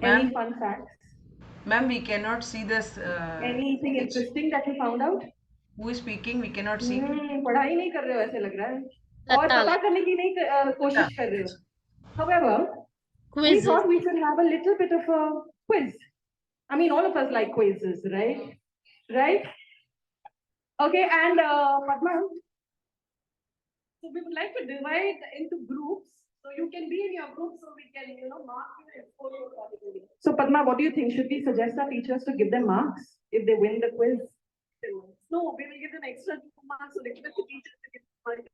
Any fun facts? Ma'am, we cannot see this. Anything interesting that you found out? Who is speaking? We cannot see. पढ़ाई नहीं कर रहे हो ऐसे लग रहा है और पता करने की नहीं कोशिश कर रहे हो. However, we thought we should have a little bit of a quiz. I mean, all of us like quizzes, right? Right? Okay, and Padma, so we would like to divide into groups. So you can be in your group so we can, mark you and score you accordingly. So Padma, what do you think? Should we suggest our teachers to give them marks if they win the quiz? No, we will give them extra 2 marks so they give the teachers to give marks.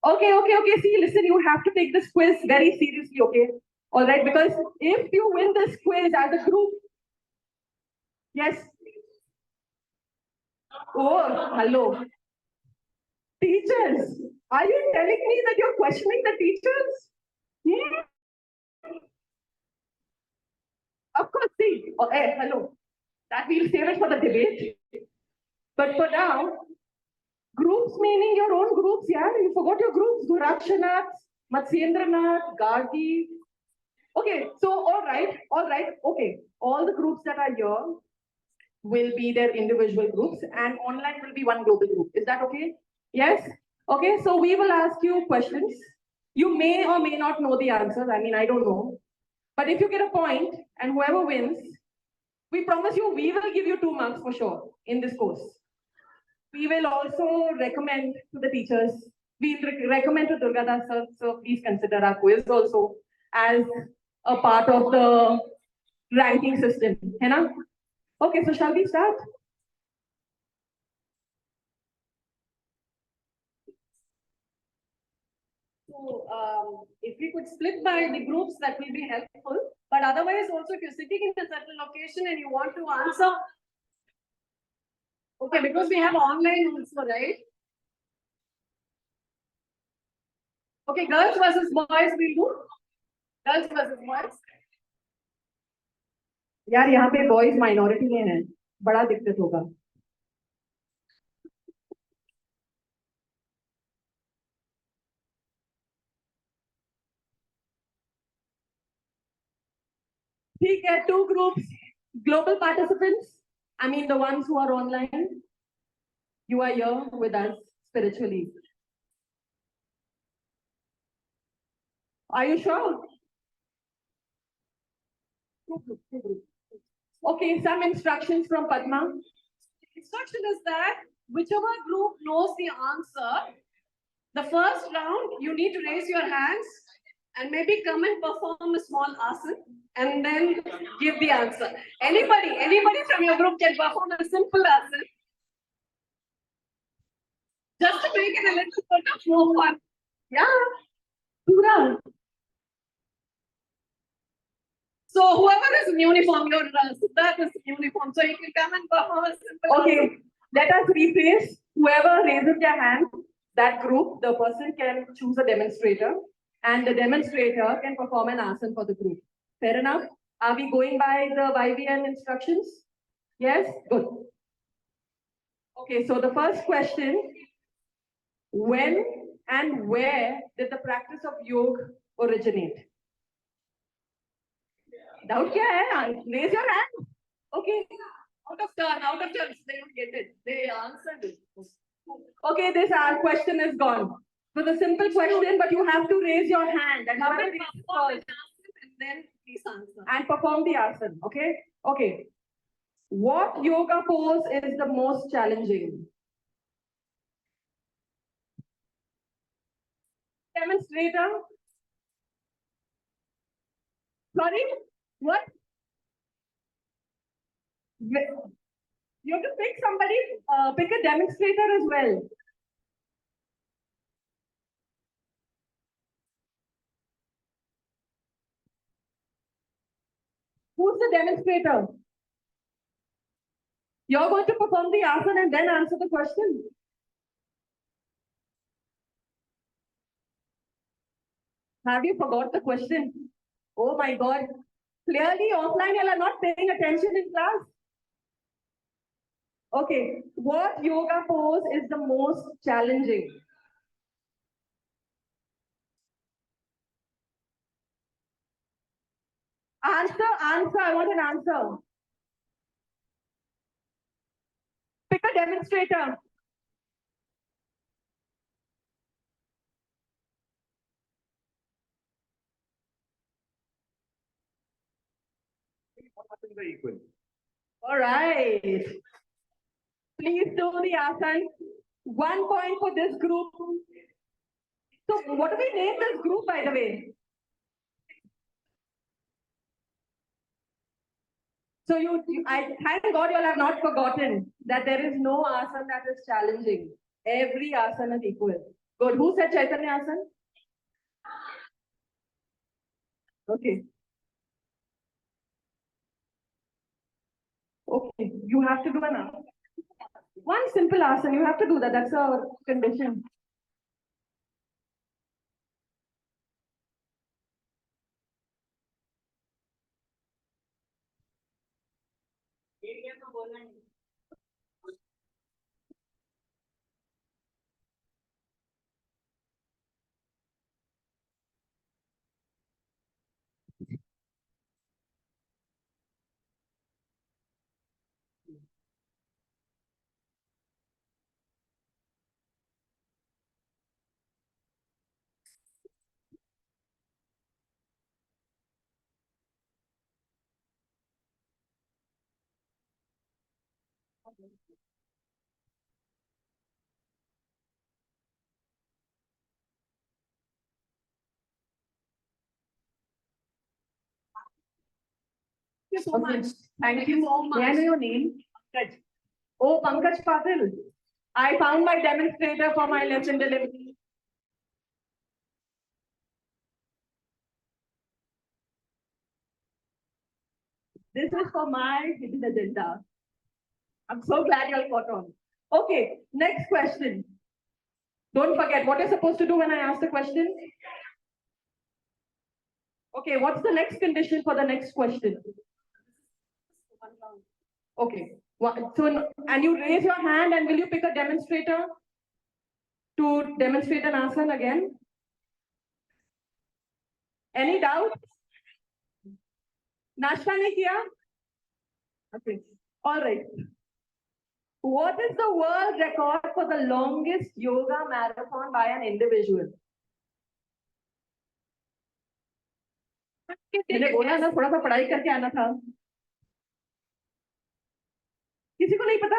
Okay. See, listen, you have to take this quiz very seriously, okay? All right, because if you win this quiz as a group, yes. Oh, hello. Teachers, are you telling me that you're questioning the teachers? Of course, see. Oh, hey, hello. That we'll save it for the debate. But for now, groups meaning your own groups, yeah? You forgot your groups. Durakshanath, Matsyendranath, Gargi. Okay, so all right. Okay, all the groups that are here will be their individual groups and online will be one global group. Is that okay? Yes? Okay, so we will ask you questions. You may or may not know the answers. I mean, I don't know. But if you get a point and whoever wins, we promise you we will give you 2 marks for sure in this course. We will also recommend to the teachers, we recommend to Durgadas sir, so please consider our quiz also as a part of the ranking system. Hai? Okay, so shall we start? So if we could split by the groups, that will be helpful. But otherwise, also if you're sitting in a certain location and you want to answer, okay, because we have online also, right? Okay, girls versus boys, we'll do. Girls versus boys. यार यहाँ पे boys minority में हैं, बड़ा दिक्कत होगा. ठीक है, 2 groups, global participants. I mean the ones who are online. You are here with us spiritually. Are you sure? 2 groups. Okay, some instructions from Padma. Instruction is that whichever group knows the answer, the first round you need to raise your hands and maybe come and perform a small asana and then give the answer. Anybody from your group can perform a simple asana. Just to make it a little bit of more fun. Yeah. Pura. So whoever is in uniform, your Siddharth is in uniform, so you can come and perform a simple. Okay, let us rephrase. Whoever raises their hand, that group, the person can choose a demonstrator, and the demonstrator can perform an asana for the group. Fair enough? Are we going by the YVN instructions? Yes? Good. Okay, so the first question, when and where did the practice of yoga originate? Doubt क्या है? Raise your hand. Okay. Out of turn. They don't get it. They answered it. Okay, this question is gone. So the simple question, but you have to raise your hand and have it first. And then please answer. And perform the asana. Okay? Okay. What yoga pose is the most challenging? Demonstrator. Sorry? What? You have to pick somebody, pick a demonstrator as well. Who's the demonstrator? You're going to perform the asana and then answer the question. Have you forgot the question? Oh my God. Clearly offline you are not paying attention in class. Okay, what yoga pose is the most challenging? Answer. I want an answer. Pick a demonstrator. All right. Please do the asana. 1 point for this group. So what do we name this group, by the way? So I thank God you all have not forgotten that there is no asana that is challenging. Every asana is equal. Good. Who said Chaitanya asana? Okay. Okay. You have to do an asana. One simple asana. You have to do that. That's a condition. Thank you so much. Thank you so much. May I know your name? Pankaj. Oh, Pankaj Patil. I found my demonstrator for my lesson delivery. This is for my hidden agenda. I'm so glad you all caught on. Okay, next question. Don't forget what you're supposed to do when I ask the question. Okay, what's the next condition for the next question? Okay. So, and you raise your hand and will you pick a demonstrator to demonstrate an asana again? Any doubt? Nashta nahi kiya? Okay. All right. What is the world record for the longest yoga marathon by an individual? मैंने बोला ना थोड़ा सा पढ़ाई करके आना था किसी को नहीं पता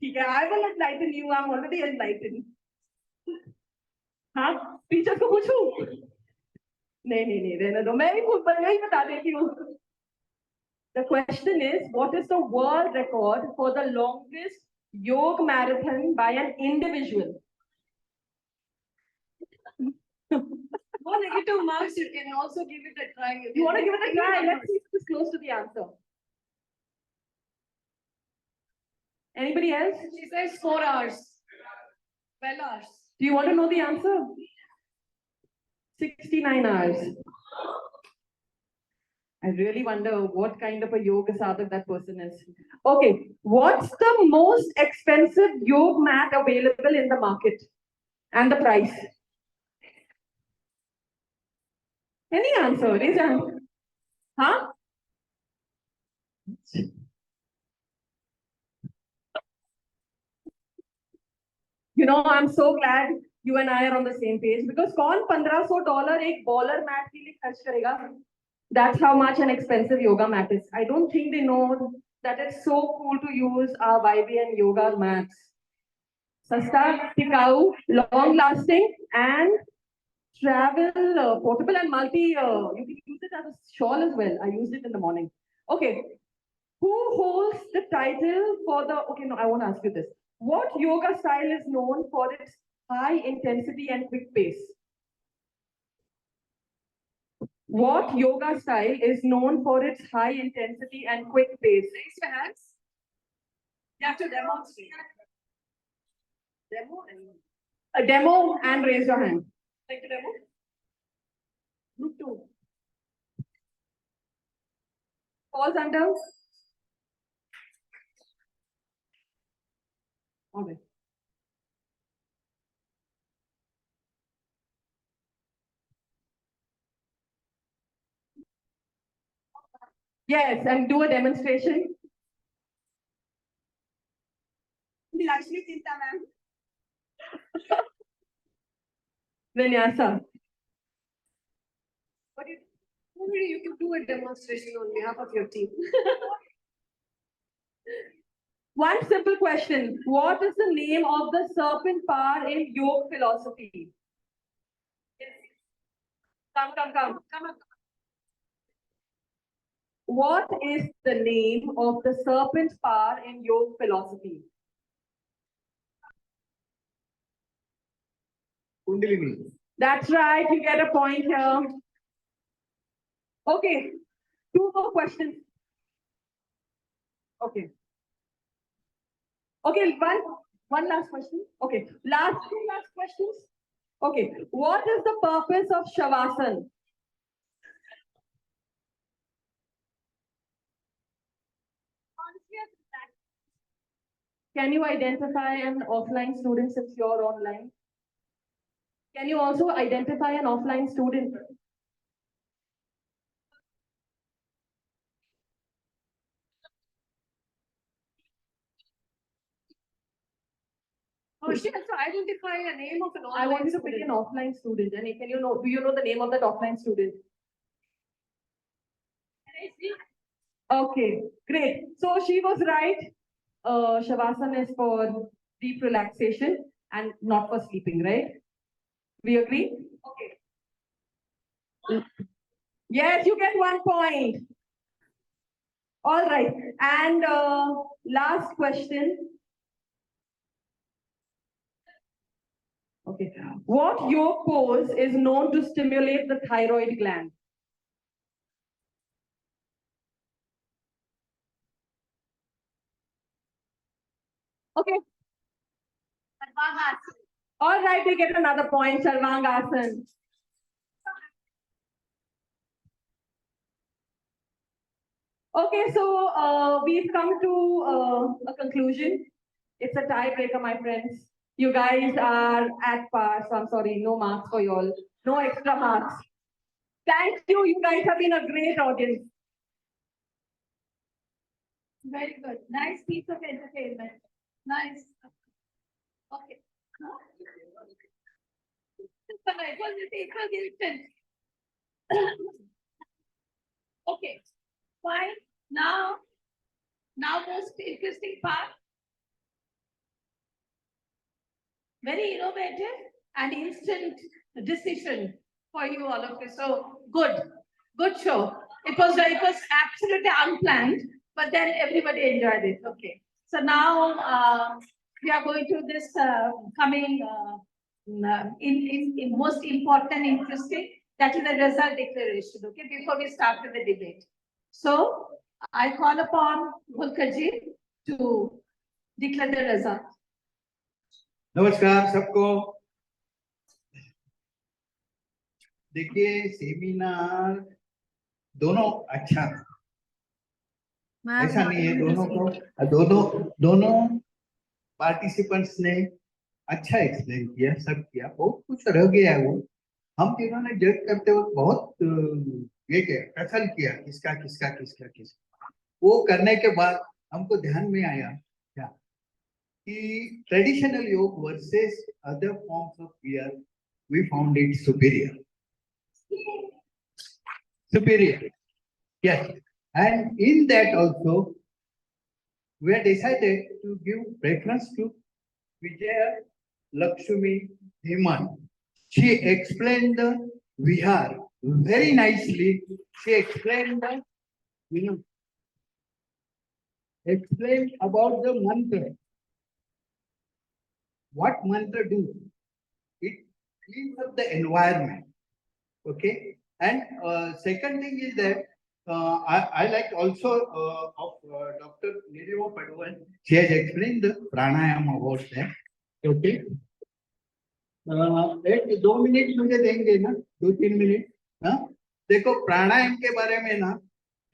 ठीक है I will enlighten you I'm already enlightened हाँ टीचर को पूछूं नहीं रहने दो मैं ही बता देती हूँ The question is what is the world record for the longest yoga marathon by an individual? No negative marks, you can also give it a try. You want to give it a try? Let's see if it's close to the answer. Anybody else? She says 4 hours. 12 hours. Do you want to know the answer? 69 hours. I really wonder what kind of a yoga sadhak that person is. Okay, what's the most expensive yoga mat available in the market? And the price? Any answer? Raise your hand. Huh? You know, I'm so glad you and I are on the same page because कौन $1,500 एक baller mat के लिए खर्च करेगा? That's how much an expensive yoga mat is. I don't think they know that it's so cool to use our YBN yoga mats. Sasta, tikau, long lasting, and travel, portable and multi. You can use it as a shawl as well. I used it in the morning. Okay. Who holds the title for the? Okay, no, I won't ask you this. What yoga style is known for its high intensity and quick pace? What yoga style is known for its high intensity and quick pace? Raise your hands. You have to demonstrate. A demo and raise your hand. Take the demo. Group 2. Falls under? Okay. Yes, and do a demonstration. Lakshmi Chinta, ma'am. Vinyasa. What do you can do a demonstration on behalf of your team. One simple question. What is the name of the serpent power in yoga philosophy? Come. Come on. What is the name of the serpent power in yoga philosophy? Kundalini. That's right. You get a point here. Okay. Two more questions. Okay. Okay, one last question. Okay. Two last questions. Okay. What is the purpose of Shavasana? Can you identify an offline student since you're online? Can you also identify an offline student? Oh, she has to identify a name of an online I want you to student. pick an offline student. And can you know, do you know the name of that offline student? Okay, great. So she was right. Shavasana is for deep relaxation and not for sleeping, right? We agree? Okay. Yes, you get 1 point. All right. And last question. Okay. What yoga pose is known to stimulate the thyroid gland? Okay. All right, they get another point, Sarvangasana. Okay, so we've come to a conclusion. It's a tiebreaker, my friends. You guys are at par, so I'm sorry, no marks for you all. No extra marks. Thank you. You guys have been a great audience. Very good. Nice piece of entertainment. Nice. Okay. It was instant. Okay. Fine. Now most interesting part. Very innovative and instant decision for you all of you. So good show. It was absolutely unplanned, but then everybody enjoyed it. Okay. So now we are going to this coming in most important, interesting. That is the result declaration. Okay, before we start with the debate. So I call upon Mulkaji to declare the result. नमस्कार सबको। देखिए seminar दोनों अच्छा था, ऐसा नहीं है दोनों पार्टिसिपेंट्स ने अच्छा एक्सप्लेन किया, सब किया, बहुत कुछ रह गया वो हम तीनों ने जज करते वक्त बहुत ये कथन किया किसका वो करने के बाद हमको ध्यान में आया क्या कि traditional yoga versus other forms of where we found it superior yes, and in that also we have decided to give preference to Vijaya Lakshmi Heman. She explained the Vihar very nicely. She explained explained about the mantra. What mantra do? It cleans up the environment. Okay. And second thing is that I like also of Dr. Nirima Paduan. She has explained the pranayama about that. Okay. 2 minute मुझे देंगे ना, 2-3 minute. हाँ, देखो प्राणायाम के बारे में ना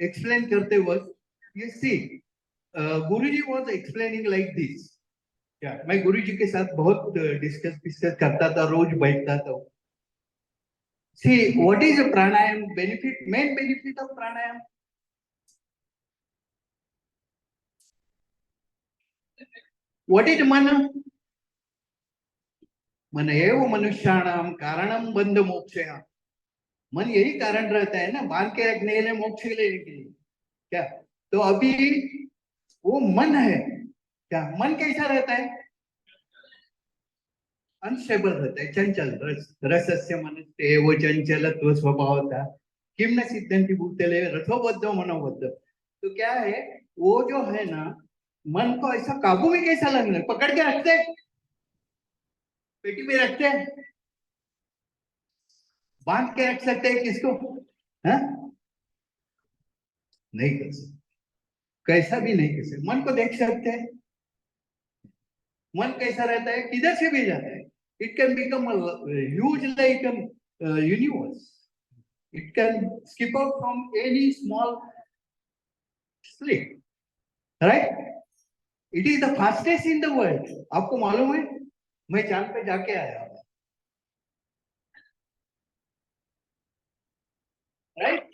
explain करते वक्त you see Guruji was explaining like this. क्या मैं गुरुजी के साथ बहुत डिस्कस करता था, रोज बैठता था. See, what is a pranayam benefit? Main benefit of pranayam. What is mana? मन एव मनुष्याणाम कारणम बंध मोक्षया। मन यही कारण रहता है ना, बांध के रखने के लिए, मोक्ष लेने के लिए। क्या तो अभी वो मन है, क्या मन कैसा रहता है? अनस्टेबल रहता है, चंचल। रसस्य मनस्ते वो चंचलत्व स्वभावता किम न सिद्धंति भूतले रथोबद्ध मनोबद्ध। तो क्या है, वो जो है ना, मन को ऐसा काबू में कैसा लगना, पकड़ के रखते हैं, पेटी में रखते हैं, बांध के रख सकते हैं किसको? है नहीं कर सकते, कैसा भी नहीं कर सकते। मन को देख सकते हैं, मन कैसा रहता है, किधर से भी जाता है। It can become huge like universe. It can skip out from any small slip, right? It is the fastest in the world. आपको मालूम है, मैं चांद पे जाके आया, राइट?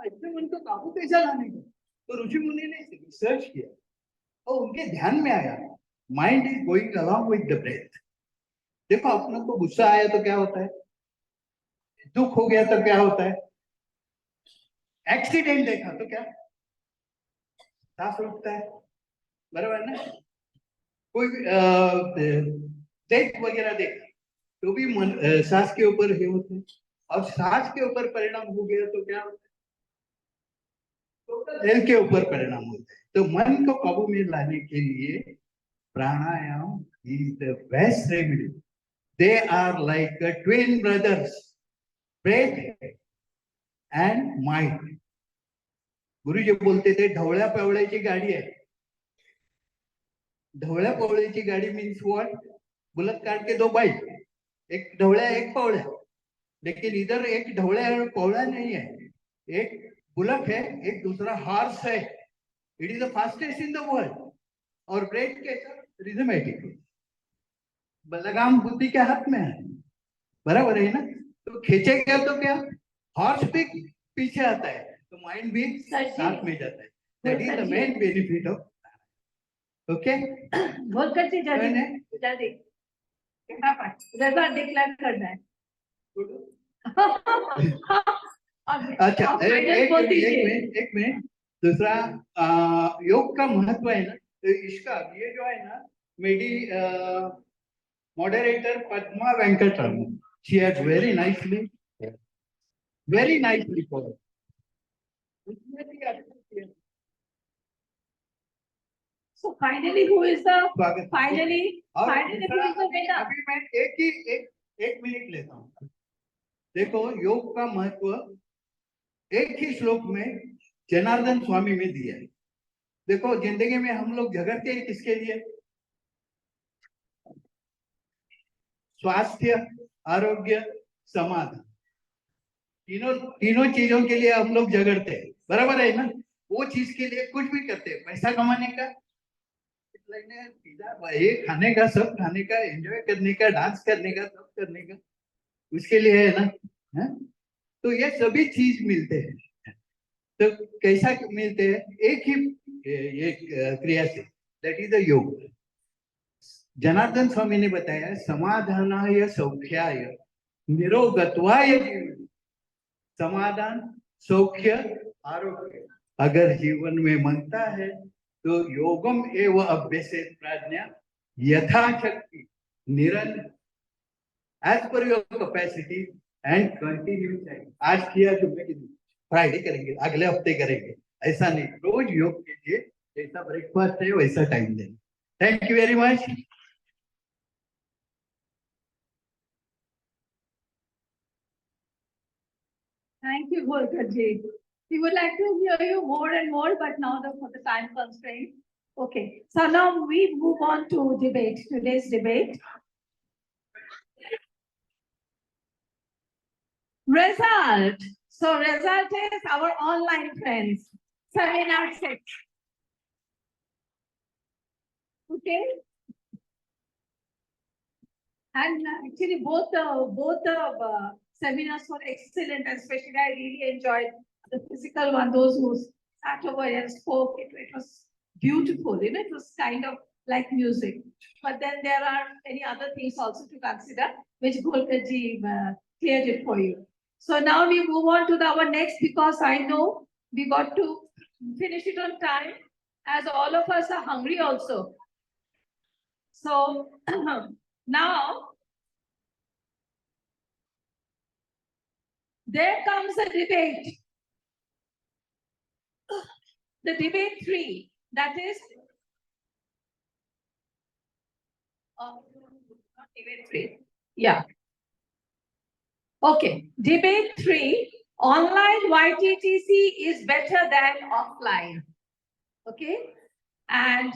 इससे मन को काबू कैसा लाने का? तो ऋषि मुनि ने रिसर्च किया और उनके ध्यान में आया, mind is going along with the breath. देखो, अपने को गुस्सा आया तो क्या होता है, दुख हो गया तो क्या होता है, एक्सीडेंट देखा तो क्या सांस रुकता है, बराबर ना? कोई डेथ वगैरह देखा तो भी मन सांस के ऊपर ही होते हैं, और सांस के ऊपर परिणाम हो गया तो क्या होता है, तो दिल के ऊपर परिणाम होता है। तो मन को काबू में लाने के लिए pranayama is the best remedy. They are like twin brothers, breath and mind. गुरुजी बोलते थे, ढवळ्या पवळ्याची गाडी आहे। ढवळ्या पवळ्याची गाडी मीन्स व्हाट? बुलक काट के दो बाइक, एक ढवळ्या एक पवळ्या। लेकिन इधर एक ढवळ्या और पवळ्या नहीं है, एक बुलक है, एक दूसरा हॉर्स है। It is the fastest in the world. और ब्रेक कैसा? रिदमेटिक। लगाम बुद्धि के हाथ में है, बराबर है ना? तो खींचेगा तो क्या, हॉर्स भी पीछे आता है तो माइंड भी साथ में जाता है। That is the main benefit of. Okay, बोल कर जल्दी जल्दी रिजल्ट डिक्लेयर करना है। अच्छा, एक मिनट। दूसरा, योग का महत्व है ना, तो इसका ये जो है ना, मेरी moderator Padma Venkatraman, she has very nicely covered. So finally, who is the स्वागत। finally और who is the winner? अभी मैं एक मिनट लेता हूँ। देखो, योग का महत्व एक ही श्लोक में जनार्दन स्वामी में दिया है। देखो, जिंदगी में हम लोग झगड़ते हैं किसके लिए? स्वास्थ्य, आरोग्य, समाधान, तीनों चीजों के लिए हम लोग झगड़ते हैं, बराबर है ना? वो चीज के लिए कुछ भी करते हैं, पैसा कमाने का, ये खाने का, सब खाने का, एंजॉय करने का, डांस करने का, सब करने का, उसके लिए है ना? है? तो ये सभी चीज मिलते हैं। तो कैसा मिलते हैं? एक ही ये क्रिया से, दैट इज द योग। जनार्दन स्वामी ने बताया, समाधानाय सौख्याय निरोगत्वाय जीवन। समाधान, सौख्य, आरोग्य अगर जीवन में मांगता है तो योगम एव अभ्यसेत प्राज्ञा यथाशक्ति निरंतर as per your capacity and continue. आज किया तो फ्राइडे करेंगे, अगले हफ्ते करेंगे, ऐसा नहीं। रोज योग कीजिए, जैसा ब्रेकफास्ट है वैसा टाइम देना। Thank you very much. Thank you, Golkarji. We would like to hear you more and more, but now for the time constraint. Okay, so now we move on to debate, today's debate. Result. So result is our online friends, seminar 6. Okay. And actually both the seminars were excellent, and especially I really enjoyed the physical one, those who sat over and spoke. It was beautiful. It was kind of like music. But then there are many other things also to consider, which Golkarji cleared it for you. So now we move on to our next, because I know we got to finish it on time, as all of us are hungry also. So now there comes a debate. The debate 3, that is, not debate 3. Yeah. Okay. Debate 3, online YTTC is better than offline. Okay. And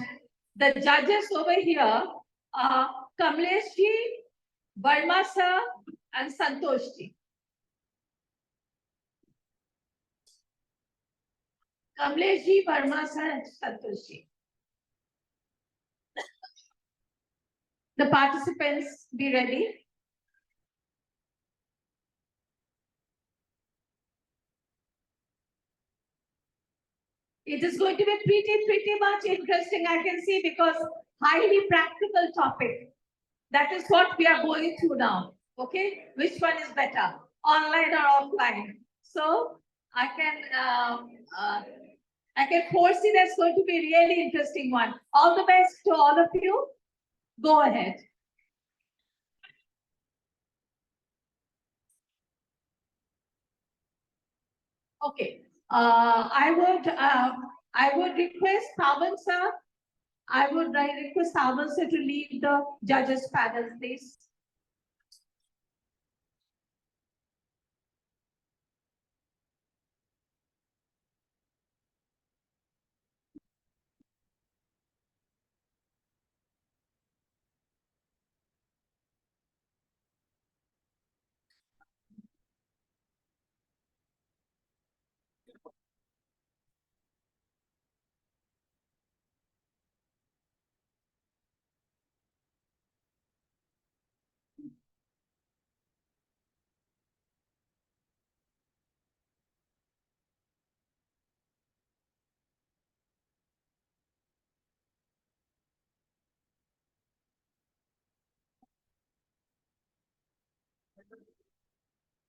the judges over here are Kamlesh ji, Verma sir, and Santosh ji. Kamlesh ji, Verma sir, and Santosh ji. The participants, be ready. It is going to be pretty much interesting, I can see, because highly practical topic. That is what we are going through now. Okay, which one is better, online or offline? So I can foresee that's going to be a really interesting one. All the best to all of you. Go ahead. Okay. I would request Pavan sir. I would request Pavan sir to lead the judges panel, please.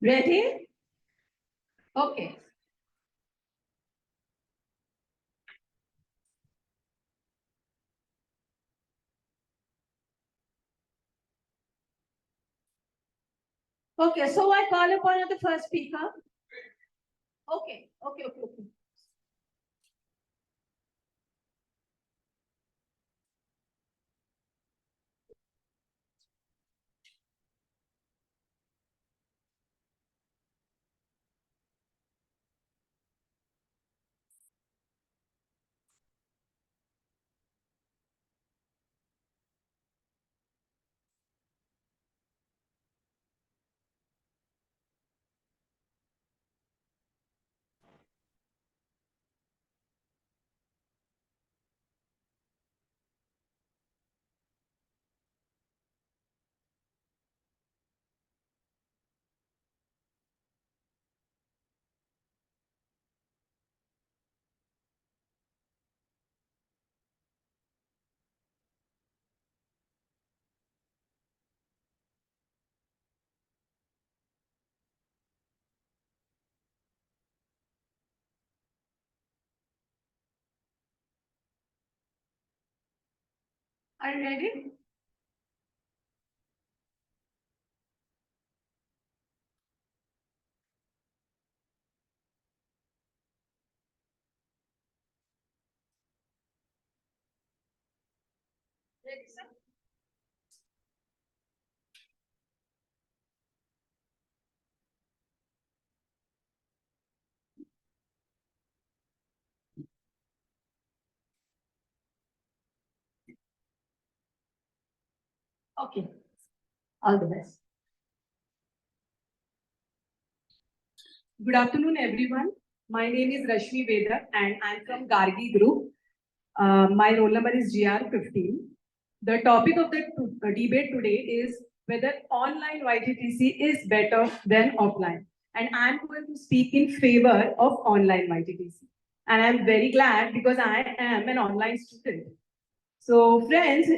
Ready? Okay. Okay, so I call upon the first speaker. Okay. Are you ready? Ready, sir? Okay. All the best. Good afternoon, everyone. My name is Rashmi Veda and I'm from Gargi Group. My roll number is GR15. The topic of the debate today is whether online YTTC is better than offline. And I'm going to speak in favor of online YTTC. And I'm very glad because I am an online student. So friends,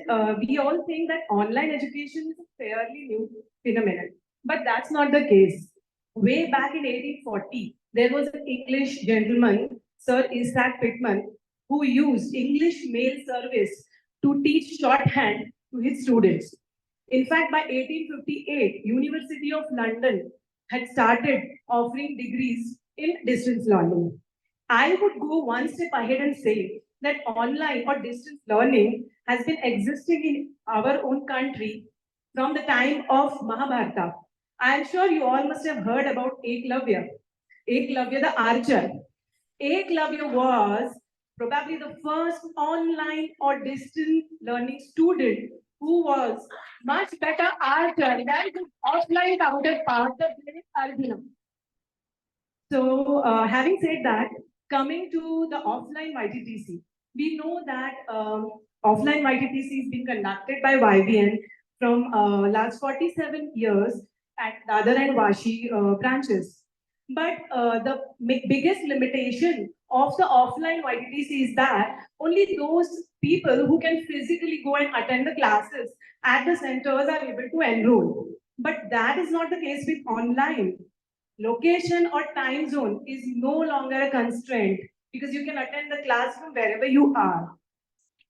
we all think that online education is a fairly new phenomenon, but that's not the case. Way back in 1840, there was an English gentleman, Sir Isaac Pitman, who used English mail service to teach shorthand to his students. In fact, by 1858, University of London had started offering degrees in distance learning. I would go one step ahead and say that online or distance learning has been existing in our own country from the time of Mahabharata. I am sure you all must have heard about Eklavya. Eklavya the archer. Eklavya was probably the first online or distance learning student who was much better archer than the offline counterpart, the great Arjuna. So, having said that, coming to the offline YTTC, we know that offline YTTC is being conducted by YBN from last 47 years at Dadar and Vashi branches. But the biggest limitation of the offline YTTC is that only those people who can physically go and attend the classes at the centers are able to enroll. But that is not the case with online. Location or time zone is no longer a constraint because you can attend the class from wherever you are.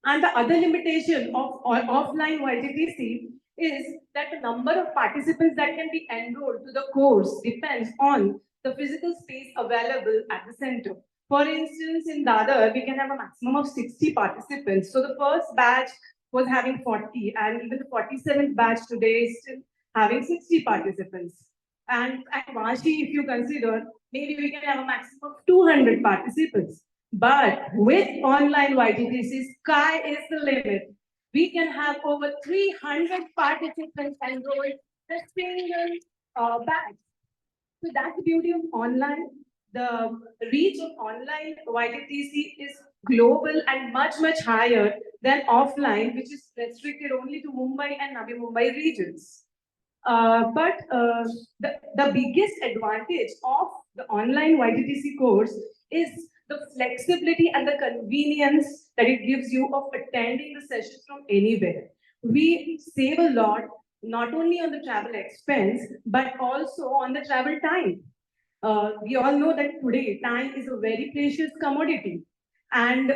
And the other limitation of offline YTTC is that the number of participants that can be enrolled to the course depends on the physical space available at the center. For instance, in Dadar, we can have a maximum of 60 participants. So the first batch was having 40, and even the 47th batch today is still having 60 participants. And at Vashi, if you consider, maybe we can have a maximum of 200 participants. But with online YTTC, sky is the limit. We can have over 300 participants enrolled in a single batch. So that's the beauty of online. The reach of online YTTC is global and much, much higher than offline, which is restricted only to Mumbai and Navi Mumbai regions. But the biggest advantage of the online YTTC course is the flexibility and the convenience that it gives you of attending the session from anywhere. We save a lot, not only on the travel expense, but also on the travel time. We all know that today time is a very precious commodity. And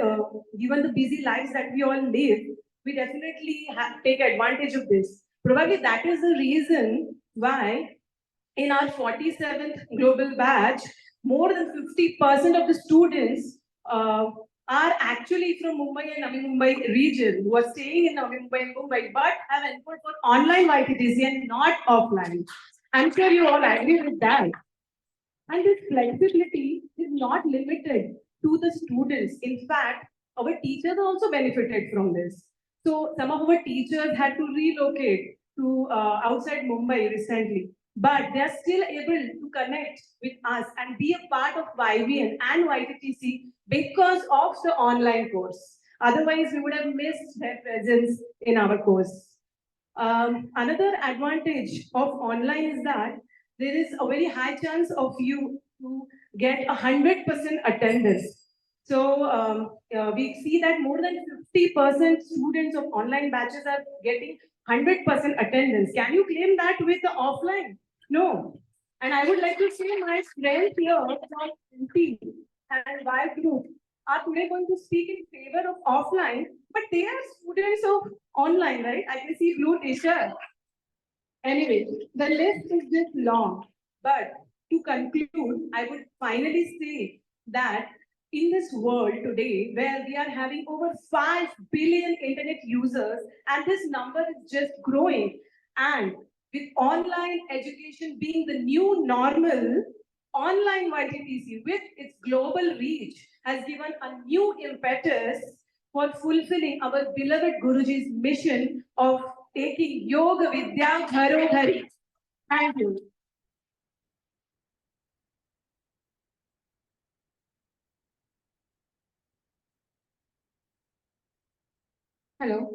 given the busy lives that we all live, we definitely take advantage of this. Probably that is the reason why in our 47th global batch, more than 50% of the students are actually from Mumbai and Navi Mumbai region who are staying in Navi Mumbai and Mumbai, but have enrolled for online YTTC and not offline. I'm sure you all agree with that. And this flexibility is not limited to the students. In fact, our teachers also benefited from this. So some of our teachers had to relocate to outside Mumbai recently, but they are still able to connect with us and be a part of YBN and YTTC because of the online course. Otherwise, we would have missed their presence in our course. Another advantage of online is that there is a very high chance of you to get 100% attendance. So we see that more than 50% students of online batches are getting 100% attendance. Can you claim that with the offline? No. And I would like to say my friends here from MP and Y group are today going to speak in favor of offline, but they are students of online, right? I can see blue t-shirt. Anyway, the list is just long, but to conclude, I would finally say that in this world today, where we are having over 5 billion internet users, and this number is just growing, and with online education being the new normal, online YTTC with its global reach has given a new impetus for fulfilling our beloved Guruji's mission of taking Yoga Vidya Gharo Ghari. Thank you. Hello.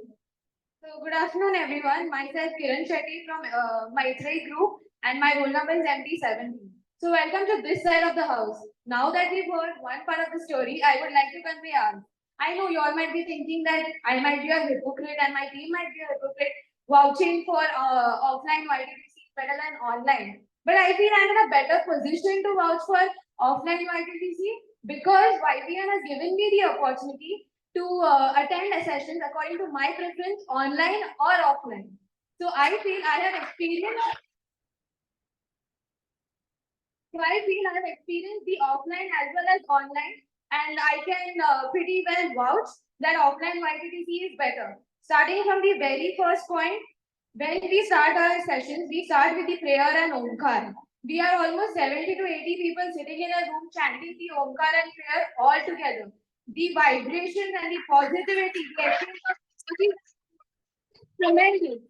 So good afternoon, everyone. Myself Kiran Shetty from my III group, and my roll number is MT17. So welcome to this side of the house. Now that we've heard one part of the story, I would like to convey ours. I know you all might be thinking that I might be a hypocrite and my team might be a hypocrite vouching for offline YTTC better than online. But I feel I'm in a better position to vouch for offline YTTC because YTN has given me the opportunity to attend a sessions according to my preference, online or offline. So I feel I have experienced the offline as well as online, and I can pretty well vouch that offline YTTC is better. Starting from the very first point, when we start our sessions, we start with the prayer and Omkar. We are almost 70 to 80 people sitting in a room chanting the Omkar and prayer all together. The vibrations and the positivity, the exchange of energy is tremendous.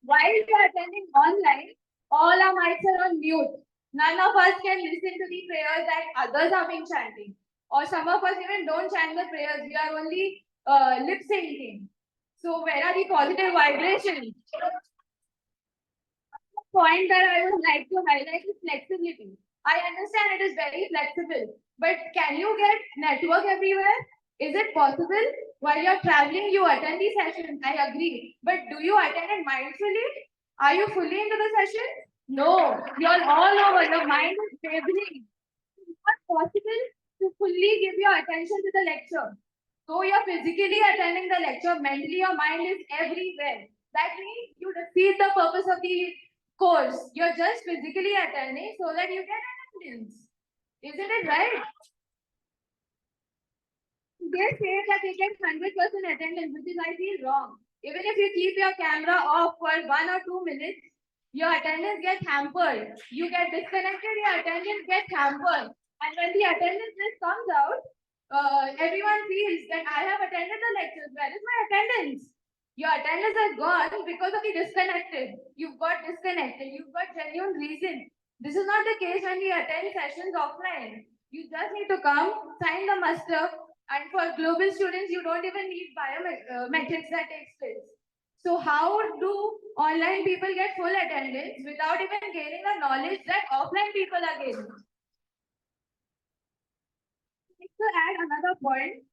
While we are attending online, all our mics are on mute. None of us can listen to the prayers that others have been chanting. Or some of us even don't chant the prayers. We are only lip syncing. So where are the positive vibrations? Point that I would like to highlight is flexibility. I understand it is very flexible, but can you get network everywhere? Is it possible? While you're traveling, you attend the sessions. I agree. But do you attend it mindfully? Are you fully into the session? No. You're all over. Your mind is wavering. It's not possible to fully give your attention to the lecture. So you're physically attending the lecture, mentally your mind is everywhere. That means you defeat the purpose of the course. You're just physically attending so that you get attendance. Isn't it right? They say that they get 100% attendance, which is I feel wrong. Even if you keep your camera off for 1 or 2 minutes, your attendance gets hampered. You get disconnected, your attendance gets hampered. And when the attendance list comes out, everyone feels that I have attended the lectures. Where is my attendance? Your attendance has gone because of the disconnected. You've got disconnected. You've got genuine reason. This is not the case when we attend sessions offline. You just need to come, sign the muster, and for global students, you don't even need biometrics that takes place. So how do online people get full attendance without even gaining the knowledge that offline people are gaining? To add another point,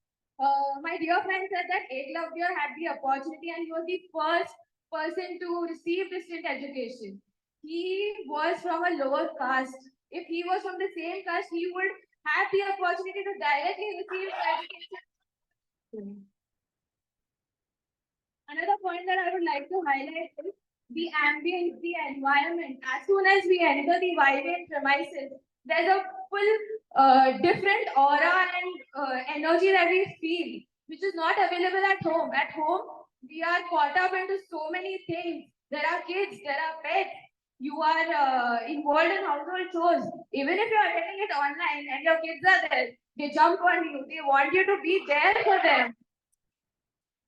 my dear friend said that Eklavya had the opportunity and he was the first person to receive distant education. He was from a lower caste. If he was from the same caste, he would have the opportunity to directly receive education. Another point that I would like to highlight is the ambience, the environment. As soon as we enter the YTN premises, there's a full different aura and energy that we feel, which is not available at home. At home, we are caught up into so many things. There are kids, there are pets. You are involved in household chores. Even if you're attending it online and your kids are there, they jump on you. They want you to be there for them.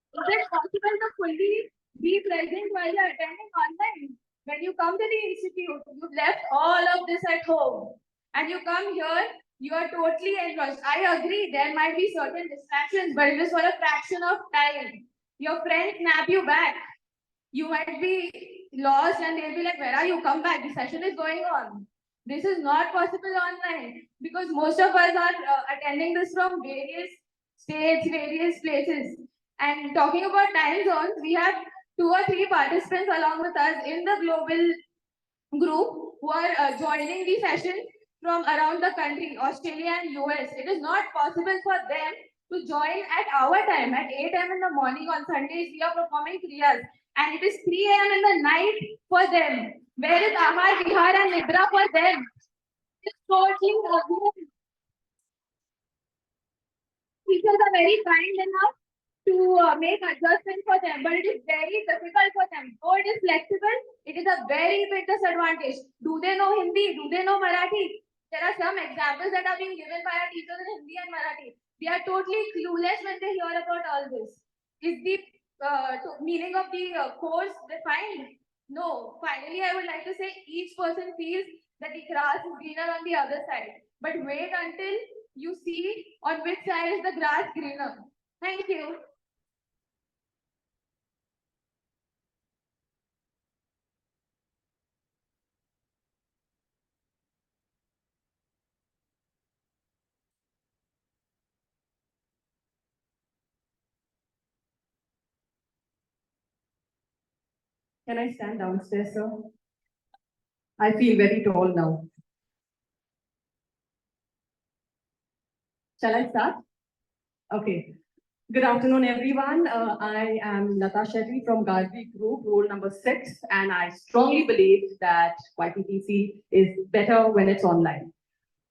Is it possible to fully be present while you're attending online? When you come to the institute, you've left all of this at home and you come here, you are totally engrossed. I agree, there might be certain distractions, but it is for a fraction of time. Your friends snap you back. You might be lost and they'll be like, where are you? Come back. The session is going on. This is not possible online because most of us are attending this from various states, various places. And talking about time zones, we have 2 or 3 participants along with us in the global group who are joining the session from around the country, Australia and US. It is not possible for them to join at our time, at 8 a.m. in the morning on Sundays. We are performing kriyas and it is 3 a.m. in the night for them. Where is Ahar, Vihar and Nidra for them? It's totally ugly. Teachers are very kind enough to make adjustments for them, but it is very difficult for them. Though it is flexible, it is a very big disadvantage. Do they know Hindi? Do they know Marathi? There are some examples that are being given by our teachers in Hindi and Marathi. They are totally clueless when they hear about all this. Is the meaning of the course defined? No. Finally, I would like to say each person feels that the grass is greener on the other side. But wait until you see on which side is the grass greener. Thank you. Can I stand downstairs, sir? I feel very tall now. Shall I start? Okay. Good afternoon, everyone. I am Lata Shetty from Gargi Group, role number 6, and I strongly believe that YTTC is better when it's online.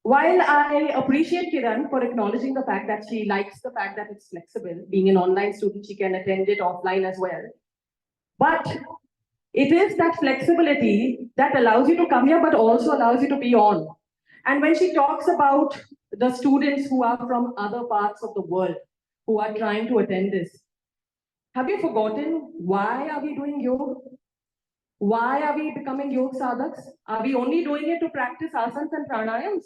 While I appreciate Kiran for acknowledging the fact that she likes the fact that it's flexible, being an online student, she can attend it offline as well. But it is that flexibility that allows you to come here, but also allows you to be on. And when she talks about the students who are from other parts of the world, who are trying to attend this, have you forgotten why are we doing yoga? Why are we becoming yoga sadhaks? Are we only doing it to practice asanas and pranayams?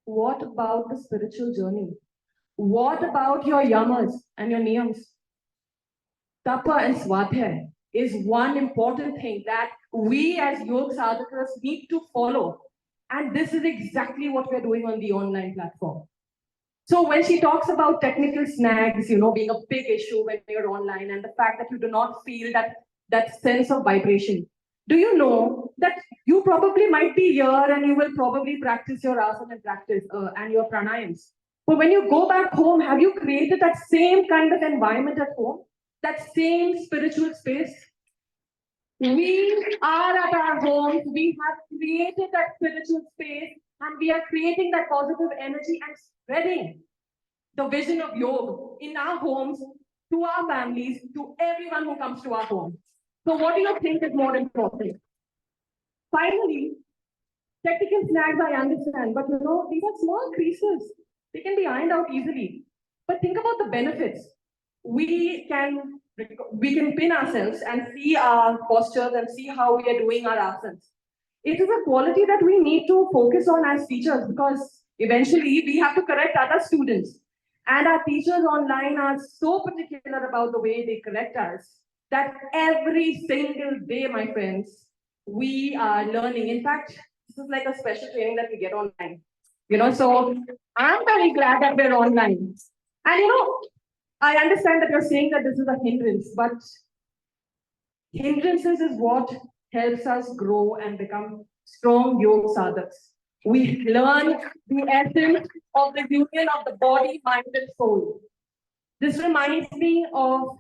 What about the spiritual journey? What about your yamas and your niyams? Tapa and swadhyay is one important thing that we as yoga sadhakas need to follow. And this is exactly what we're doing on the online platform. So when she talks about technical snags, being a big issue when you're online, and the fact that you do not feel that sense of vibration, do you know that you probably might be here and you will probably practice your asana and your pranayams. But when you go back home, have you created that same kind of environment at home? That same spiritual space? We are at our homes, we have created that spiritual space, and we are creating that positive energy and spreading the vision of yoga in our homes, to our families, to everyone who comes to our home. So what do you think is more important? Finally, technical snags I understand, but these are small creases. They can be ironed out easily. But think about the benefits. We can pin ourselves and see our postures and see how we are doing our asanas. It is a quality that we need to focus on as teachers, because eventually we have to correct other students. And our teachers online are so particular about the way they correct us that every single day, my friends, we are learning. In fact, this is like a special training that we get online. So I'm very glad that we're online. And I understand that you're saying that this is a hindrance, but hindrances is what helps us grow and become strong yoga sadhaks. We learn the essence of the union of the body, mind, and soul. This reminds me of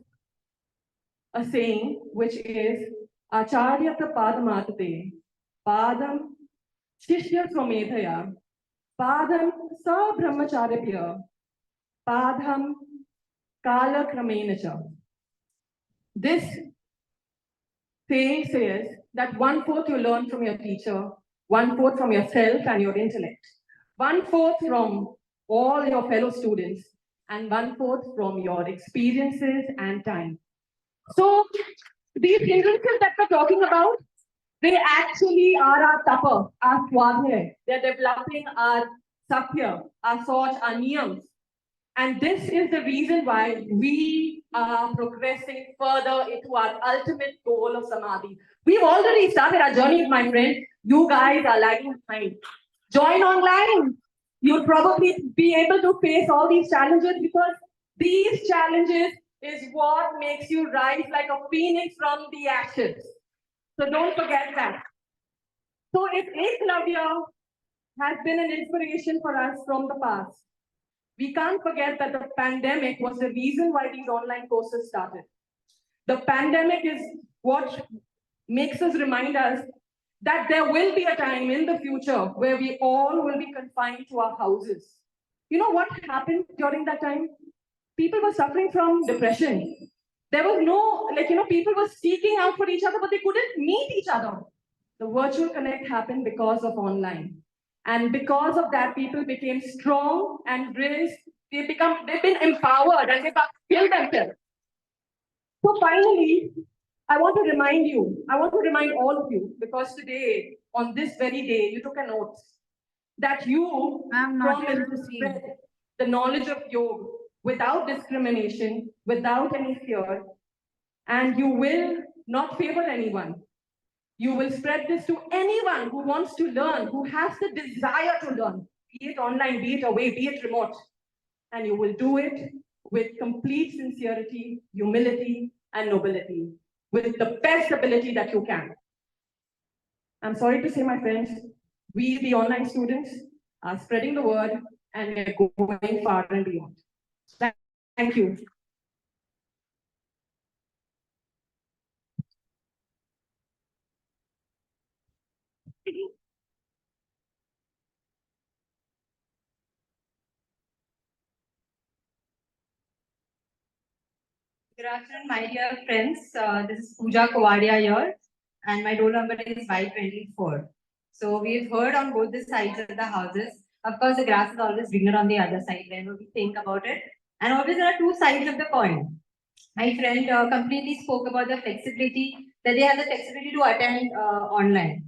a saying, which is Acharya Padamatate, Padam Shishya Swamedhaya, Padam Sa Brahmacharya, Padam Kala Kramenacha. This saying says that 1/4 you learn from your teacher, 1/4 from yourself and your intellect, 1/4 from all your fellow students, and 1/4 from your experiences and time. So these hindrances that we're talking about, they actually are our tapa, our swadhyay. They're developing our satya, our soch, our niyams. And this is the reason why we are progressing further into our ultimate goal of samadhi. We've already started our journey, my friend. You guys are lagging behind. Join online. You'll probably be able to face all these challenges, because these challenges is what makes you rise like a phoenix from the ashes. So don't forget that. So if Eklavya has been an inspiration for us from the past, we can't forget that the pandemic was the reason why these online courses started. The pandemic is what makes us remind us that there will be a time in the future where we all will be confined to our houses. You know what happened during that time? People were suffering from depression. There was no, people were seeking out for each other, but they couldn't meet each other. The virtual connect happened because of online. And because of that, people became strong and raised. They've been empowered and they've killed themselves. So finally, I want to remind all of you, because today, on this very day, you took an oath that you spread the knowledge of yoga without discrimination, without any fear, and you will not favor anyone. You will spread this to anyone who wants to learn, who has the desire to learn, be it online, be it away, be it remote. And you will do it with complete sincerity, humility, and nobility. with the best ability that you can. I'm sorry to say, my friends, we, the online students, are spreading the word and we're going far and beyond. Thank you. Good afternoon, my dear friends. This is Pooja Kovadia here, and my roll number is Y24. So we've heard on both the sides of the houses. Of course, the grass is always greener on the other side when we think about it. And always there are two sides of the coin. My friend completely spoke about the flexibility, that they have the flexibility to attend online.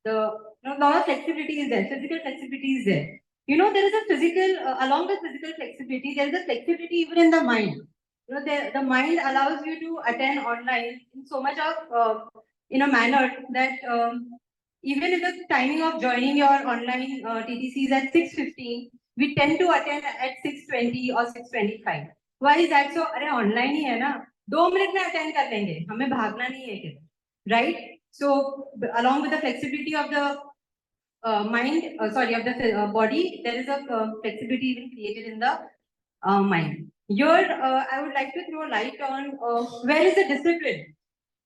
Lot of flexibility is there, physical flexibility is there. There is a physical, along with physical flexibility, there is a flexibility even in the mind. The mind allows you to attend online in so much of in a manner that even if the timing of joining your online TTC is at 6:15, we tend to attend at 6:20 or 6:25. Why is that so? अरे online ही है ना, 2 minute में attend कर लेंगे, हमें भागना नहीं है किधर, right? So along with the flexibility of the mind, of the body, there is a flexibility even created in the mind. Here, I would like to throw light on where is the discipline.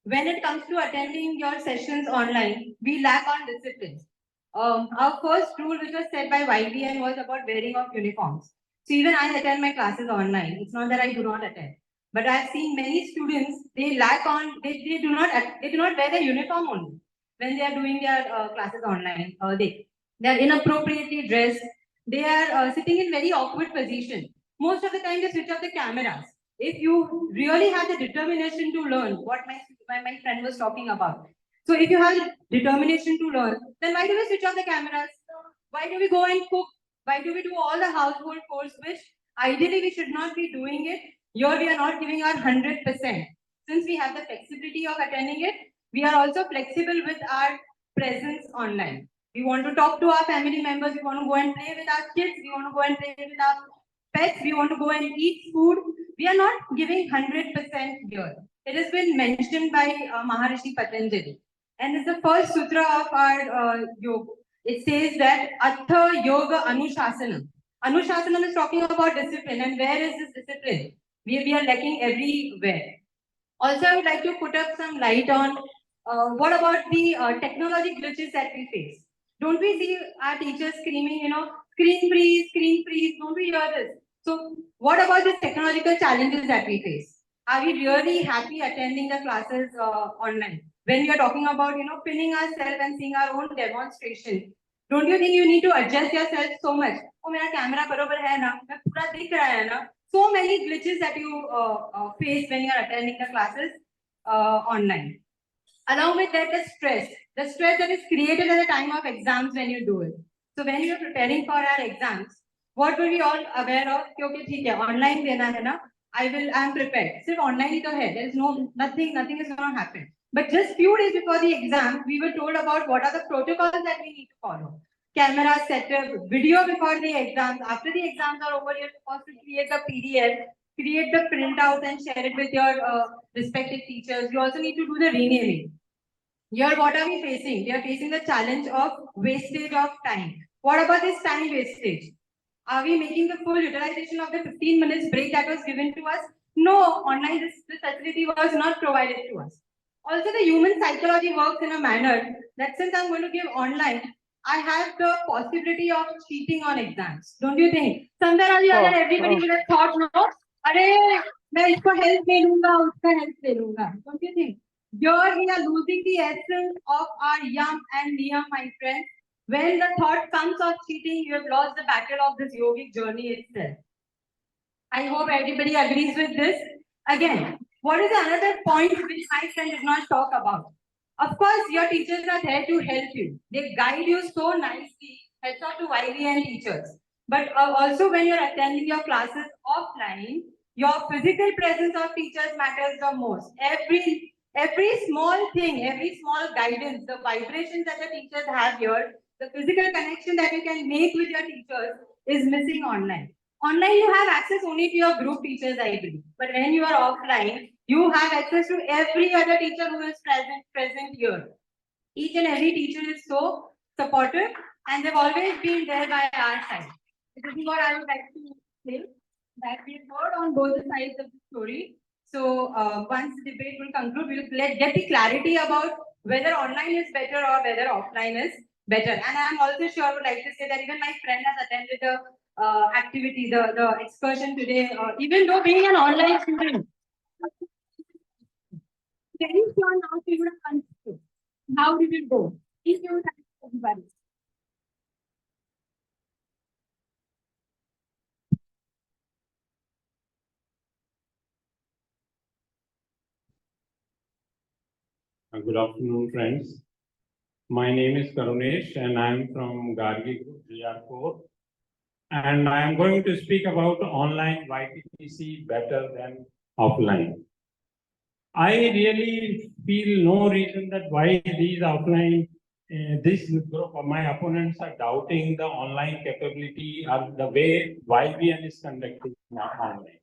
When it comes to attending your sessions online, we lack on discipline. Our first rule, which was set by YBN, was about wearing of uniforms. So even I attend my classes online. It's not that I do not attend, but I've seen many students, they lack on, they do not wear their uniform only when they are doing their classes online. They are inappropriately dressed. They are sitting in very awkward position. Most of the time, they switch off the cameras. If you really have the determination to learn, what my friend was talking about. So if you have determination to learn, then why do we switch off the cameras? Why do we go and cook? Why do we do all the household chores, which ideally we should not be doing it? Here we are not giving our 100%. Since we have the flexibility of attending it, we are also flexible with our presence online. We want to talk to our family members. We want to go and play with our kids. We want to go and play with our pets. We want to go and eat food. We are not giving 100% here. It has been mentioned by Maharishi Patanjali. And it's the first sutra of our yoga. It says that Atha Yoga Anushasanam. Anushasanam is talking about discipline. And where is this discipline? We are lacking everywhere. Also, I would like to put up some light on what about the technology glitches that we face. Don't we see our teachers screaming, screen freeze, don't we hear this? So what about the technological challenges that we face? Are we really happy attending the classes online? When we are talking about, pinning ourselves and seeing our own demonstration, don't you think you need to adjust yourself so much? Oh, my camera barobar hai na, main pura dikh raha hai na. So many glitches that you face when you are attending the classes online. Along with that, the stress that is created at the time of exams when you do it. So when you are preparing for our exams, what were we all aware of? Okay, theek hai, online dena hai na, I am prepared. Sirf online hi to hai. There is nothing is going to happen. But just few days before the exam, we were told about what are the protocols that we need to follow. Camera setup, video before the exams. After the exams are over, you're supposed to create the PDF, create the printouts and share it with your respective teachers. You also need to do the renaming. Here, what are we facing? We are facing the challenge of wastage of time. What about this time wastage? Are we making the full utilization of the 15 minutes break that was given to us? No, online this facility was not provided to us. Also, the human psychology works in a manner that since I'm going to give online, I have the possibility of cheating on exams. Don't you think? Somewhere or the other, everybody would have thought, no, arey, मैं इसको help ले लूँगा, उसका help ले लूँगा. Don't you think? Here we are losing the essence of our yam and niyam, my friends. When the thought comes of cheating, you have lost the battle of this yogic journey itself. I hope everybody agrees with this. Again, what is another point which my friend did not talk about? Of course, your teachers are there to help you. They guide you so nicely. Heads off to YBN teachers. But also when you're attending your classes offline, your physical presence of teachers matters the most. Every small thing, every small guidance, the vibrations that the teachers have here, the physical connection that you can make with your teachers is missing online. Online, you have access only to your group teachers, I believe. But when you are offline, you have access to every other teacher who is present here. Each and every teacher is so supportive, and they've always been there by our side. This is what I would like to say, that we've heard on both the sides of the story. So once the debate will conclude, we'll get the clarity about whether online is better or whether offline is better. And I'm also sure, would like to say that even my friend has attended the activity, the excursion today, even though being an online student, very sure now she would have understood. How did it go? If you would have everybody. Good afternoon, friends. My name is Karunesh and I am from Gargi Group, GR4. And I am going to speak about online YTTC better than offline. I really feel no reason that why these offline, this group of my opponents are doubting the online capability or the way YVN is conducting online.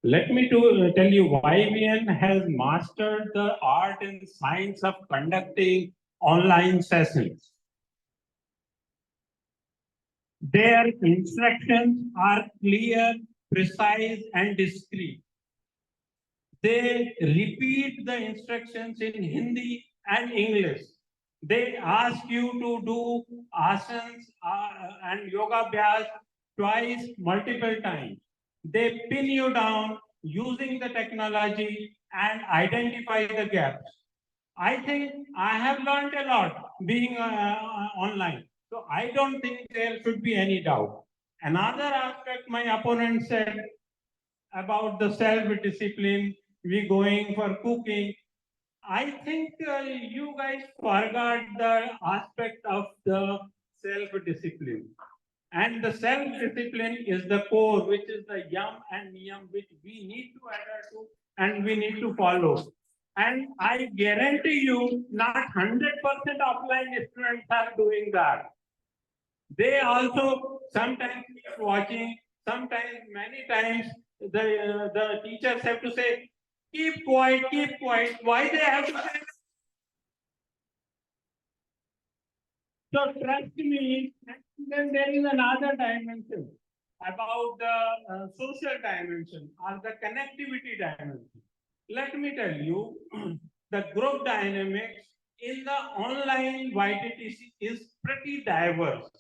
Let me tell you, YVN has mastered the art and science of conducting online sessions. Their instructions are clear, precise, and discreet. They repeat the instructions in Hindi and English. They ask you to do asanas and yoga abhyas twice, multiple times. They pin you down using the technology and identify the gaps. I think I have learned a lot being online. So I don't think there should be any doubt. Another aspect my opponent said about the self-discipline, we going for cooking. I think you guys forgot the aspect of the self-discipline. And the self-discipline is the core, which is the yam and niyam, which we need to adhere to and we need to follow. And I guarantee you, not 100% offline students are doing that. They also sometimes keep watching, sometimes many times the teachers have to say, keep quiet, keep quiet. Why they have to say? So trust me, and then there is another dimension about the social dimension or the connectivity dimension. Let me tell you, the group dynamics in the online YTTC is pretty diverse.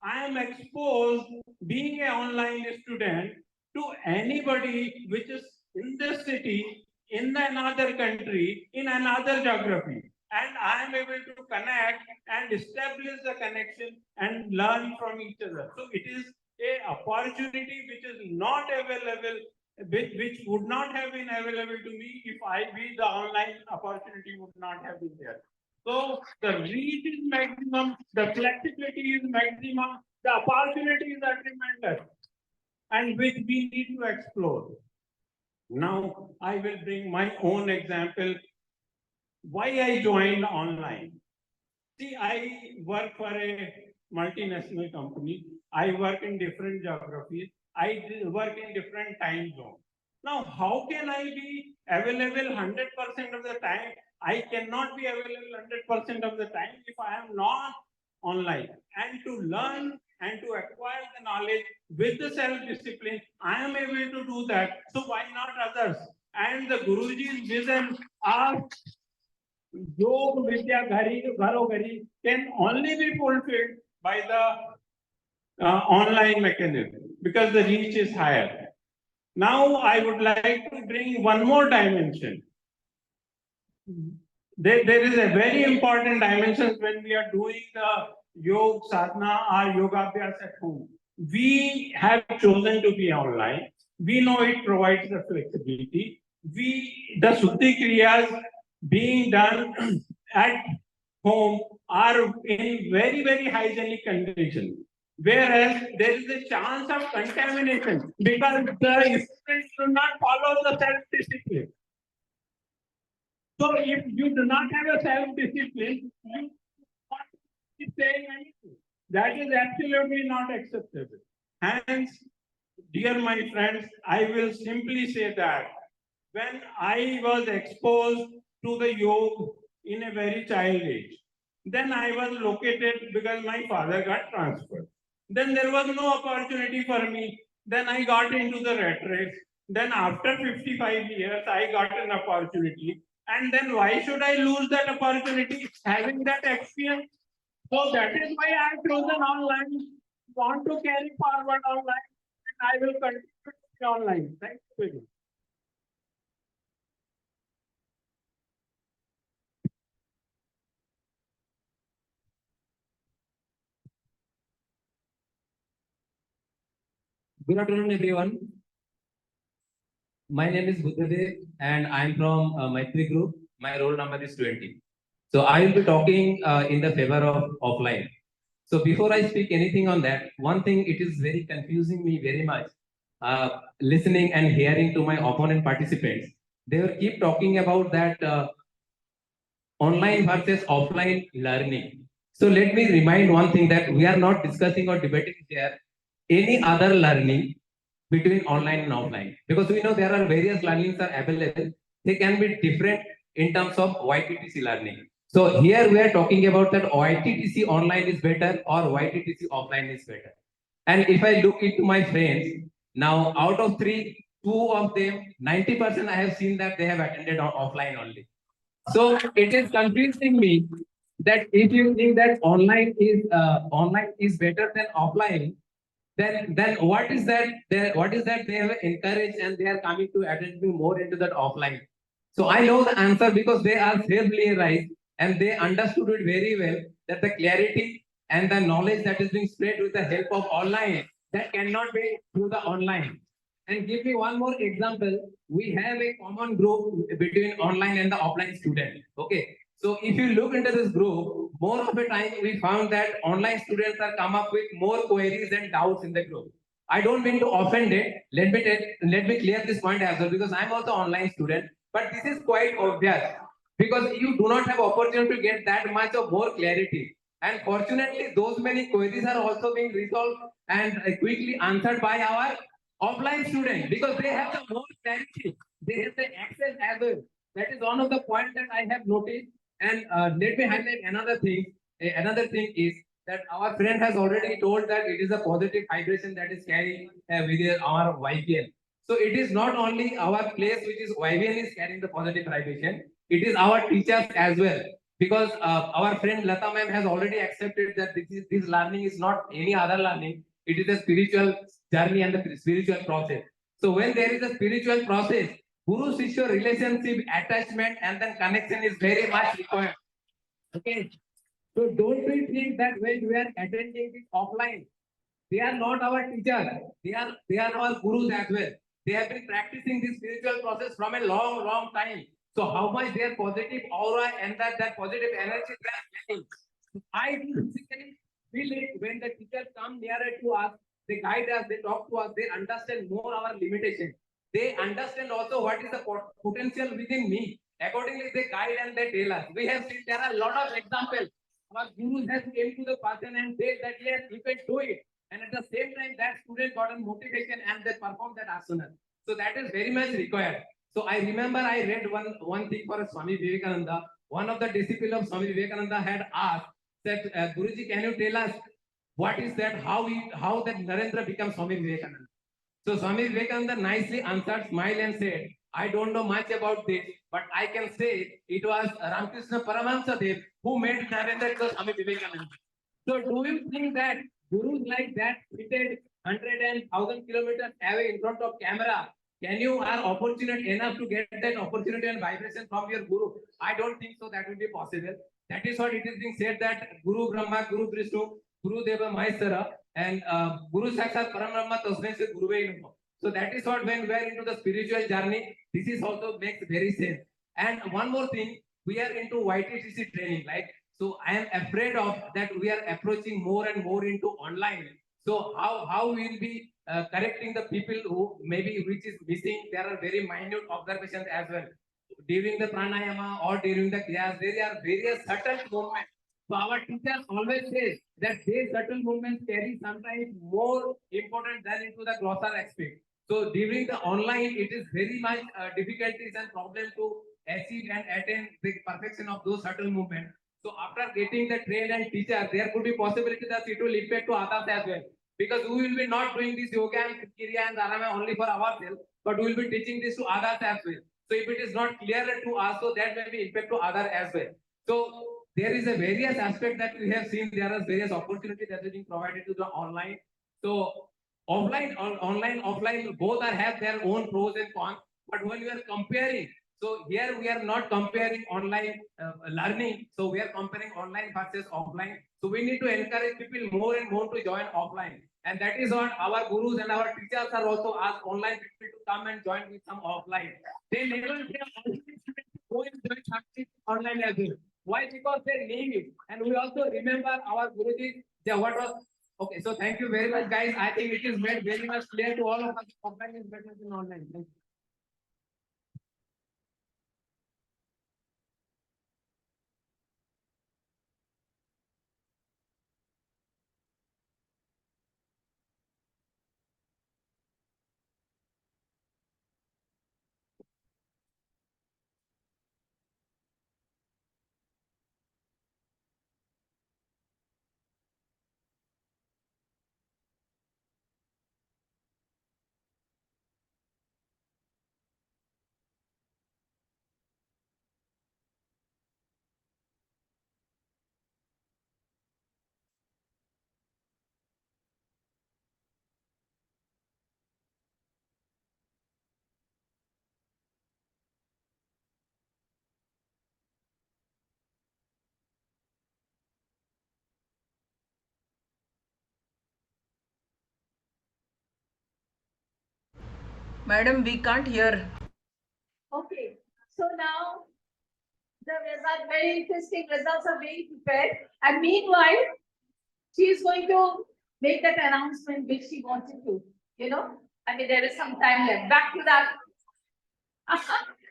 I am exposed, being an online student, to anybody which is in this city, in another country, in another geography. And I am able to connect and establish the connection and learn from each other. So it is an opportunity which is not available, which would not have been available to me if the online opportunity would not have been there. So the reach is maximum, the flexibility is maximum, the opportunities are tremendous, and which we need to explore. Now I will bring my own example. Why I joined online. See, I work for a multinational company. I work in different geographies. I work in different time zones. Now, how can I be available 100% of the time? I cannot be available 100% of the time if I am not online. And to learn and to acquire the knowledge with the self-discipline, I am able to do that. So why not others? And the Guruji's vision of Yog Vidya Gharo Ghari can only be fulfilled by the online mechanism because the reach is higher. Now I would like to bring one more dimension. There is a very important dimension when we are doing the yoga sadhana or yoga abhyas at home. We have chosen to be online. We know it provides the flexibility. The Suddhi Kriyas being done at home are in very, very hygienic conditions. Whereas there is a chance of contamination because the students do not follow the self-discipline. So if you do not have a self-discipline, you can't keep saying anything. That is absolutely not acceptable. Hence, dear my friends, I will simply say that when I was exposed to the yoga in a very child age, then I was located because my father got transferred. Then there was no opportunity for me. Then I got into the rat race. Then after 55 years, I got an opportunity. And then why should I lose that opportunity having that experience? So that is why I have chosen online, want to carry forward online, and I will continue to be online. Thank you very much. Good afternoon, everyone. My name is Buddhadev and I'm from Maitri Group. My roll number is 20. So I will be talking in the favor of offline. So before I speak anything on that, one thing it is very confusing me very much. Listening and hearing to my opponent participants, they will keep talking about that online versus offline learning. So let me remind one thing that we are not discussing or debating here any other learning between online and offline, because we know there are various learnings are available. They can be different in terms of YTTC learning. So here we are talking about that YTTC online is better or YTTC offline is better. And if I look into my friends, now out of three, two of them, 90% I have seen that they have attended offline only. So it is confusing me that if you think that online is better than offline, then what is that they have encouraged and they are coming to attend me more into that offline. So I know the answer because they are self-realized and they understood it very well that the clarity and the knowledge that is being spread with the help of online that cannot be through the online. And give me one more example. We have a common group between online and the offline student. Okay. So if you look into this group, more of the time we found that online students are come up with more queries and doubts in the group. I don't mean to offend it. Let me clear this point as well because I'm also online student. But this is quite obvious because you do not have opportunity to get that much of more clarity. And fortunately, those many queries are also being resolved and quickly answered by our offline students because they have the more clarity. They have the access as well. That is one of the points that I have noticed. And let me highlight another thing. Another thing is that our friend has already told that it is a positive vibration that is carrying with our YPN. So it is not only our place which is YVN is carrying the positive vibration, it is our teachers as well. Because our friend Lata ma'am has already accepted that this learning is not any other learning. It is a spiritual journey and the spiritual process. So when there is a spiritual process, Guru Shishya relationship, attachment, and then connection is very much required. Okay. So don't we think that when we are attending this offline, they are not our teachers. They are our gurus as well. They have been practicing this spiritual process from a long, long time. So how much their positive aura and that positive energy they are getting. I basically feel it when the teachers come nearer to us, they guide us, they talk to us, they understand more our limitations. They understand also what is the potential within me. Accordingly, they guide and they tell us. We have seen there are a lot of examples. Our gurus has came to the person and said that yes, you can do it. And at the same time, that student got a motivation and they perform that asana. So that is very much required. So I remember I read one thing for Swami Vivekananda. One of the disciples of Swami Vivekananda had asked that Guruji, can you tell us what is that? How that Narendra becomes Swami Vivekananda? So Swami Vivekananda nicely answered, smiled and said, I don't know much about this, but I can say it was Ramakrishna Paramahansa Dev who made Narendra to Swami Vivekananda. So do you think that gurus like that seated 100 and 1,000 kilometers away in front of camera, can you are fortunate enough to get that opportunity and vibration from your guru? I don't think so that will be possible. That is what it is being said that Guru Brahma, Guru Vishnu, Guru Deva Maheshwara, and Guru Sakshat Parabrahma Tasmai Se Guruve Namo. So that is what when we are into the spiritual journey, this is also makes very sense. And one more thing, we are into YTTC training, like so I am afraid of that we are approaching more and more into online. So how we will be correcting the people who maybe which is missing? There are very minute observations as well. During the pranayama or during the kriyas, there are various subtle movements So our teachers always say that these subtle movements carry sometimes more important than into the grosser aspect. So during the online, it is very much difficulties and problem to achieve and attain the perfection of those subtle movements. So after getting the train and teacher, there could be possibility that it will impact to others as well. Because we will be not doing this yoga and kriya and dharma only for ourselves, but we will be teaching this to others as well. So if it is not clear to us, so that may be impact to others as well. So there is a various aspect that we have seen. There are various opportunities that are being provided to the online. So offline, online, offline, both are have their own pros and cons. But when we are comparing, so here we are not comparing online learning. So we are comparing online versus offline. So we need to encourage people more and more to join offline. And that is what our gurus and our teachers are also asked online people to come and join with some offline. They never say go and join something online as well. Why? Because they name it. And we also remember our Guruji, what was. Okay, so thank you very much, guys. I think it is made very much clear to all of us. Offline is better than online. Thank you. Madam, we can't hear. Okay, so now the result, very interesting results are being prepared. And meanwhile, she is going to make that announcement which she wanted to, you know. I mean, there is some time left. Back to that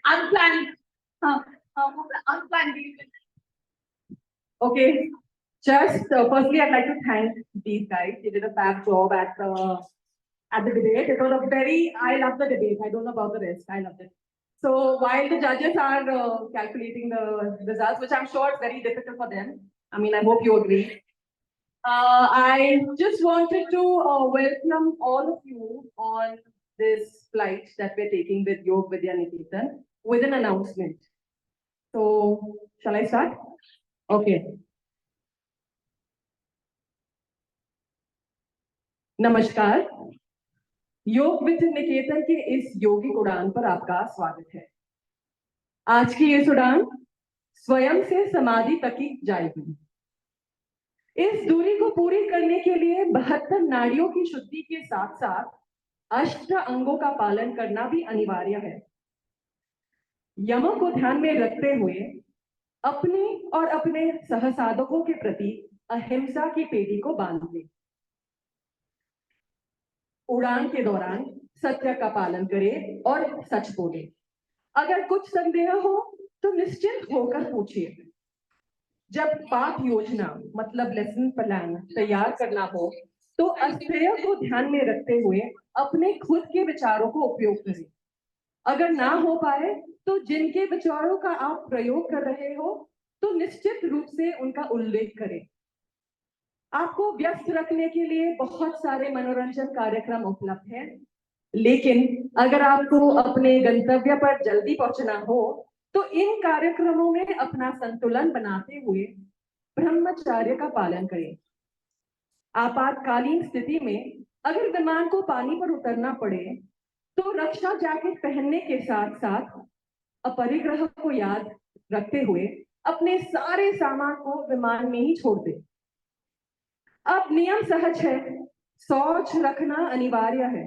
unplanned, unplanned event. Okay, just firstly, I'd like to thank these guys. They did a fab job at the debate. It was a very, I love the debate. I don't know about the rest. I loved it. So while the judges are calculating the results, which I'm sure is very difficult for them, I mean, I hope you agree. I just wanted to welcome all of you on this flight that we're taking with Yog Vidya Niketan with an announcement. So, shall I start? Okay. नमस्कार, योग with निकेतन के इस यौगिक उड़ान पर आपका स्वागत है। आज की ये उड़ान स्वयं से समाधि तक की जाएगी। इस दूरी को पूरी करने के लिए 72 नाड़ियों की शुद्धि के साथ साथ अष्ट अंगों का पालन करना भी अनिवार्य है। यमों को ध्यान में रखते हुए अपने और अपने सहसाधकों के प्रति अहिंसा की पेड़ी को बांध लें। उड़ान के दौरान सत्य का पालन करें और सच बोलें। अगर कुछ संदेह हो तो निश्चिंत होकर पूछिए। जब पाठ योजना मतलब लेसन प्लान तैयार करना हो तो अस्तेय को ध्यान में रखते हुए अपने खुद के विचारों को उपयोग करें। अगर ना हो पाए तो जिनके विचारों का आप प्रयोग कर रहे हो तो निश्चित रूप से उनका उल्लेख करें। आपको व्यस्त रखने के लिए बहुत सारे मनोरंजन कार्यक्रम उपलब्ध हैं, लेकिन अगर आपको अपने गंतव्य पर जल्दी पहुंचना हो तो इन कार्यक्रमों में अपना संतुलन बनाते हुए ब्रह्मचर्य का पालन करें। आपातकालीन स्थिति में अगर विमान को पानी पर उतरना पड़े तो रक्षा जैकेट पहनने के साथ साथ अपरिग्रह को याद रखते हुए अपने सारे सामान को विमान में ही छोड़ दें। अब नियम सहज है, शौच रखना अनिवार्य है।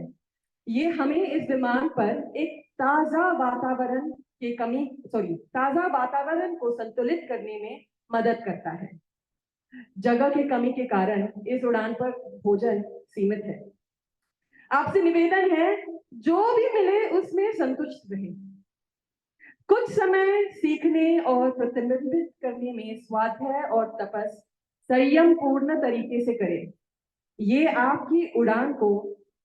ये हमें इस विमान पर एक ताजा वातावरण को संतुलित करने में मदद करता है। जगह की कमी के कारण इस उड़ान पर भोजन सीमित है। आपसे निवेदन है जो भी मिले उसमें संतुष्ट रहें। कुछ समय सीखने और प्रतिबिंबित करने में स्वाध्याय और तपस संयम पूर्ण तरीके से करें। ये आपकी उड़ान को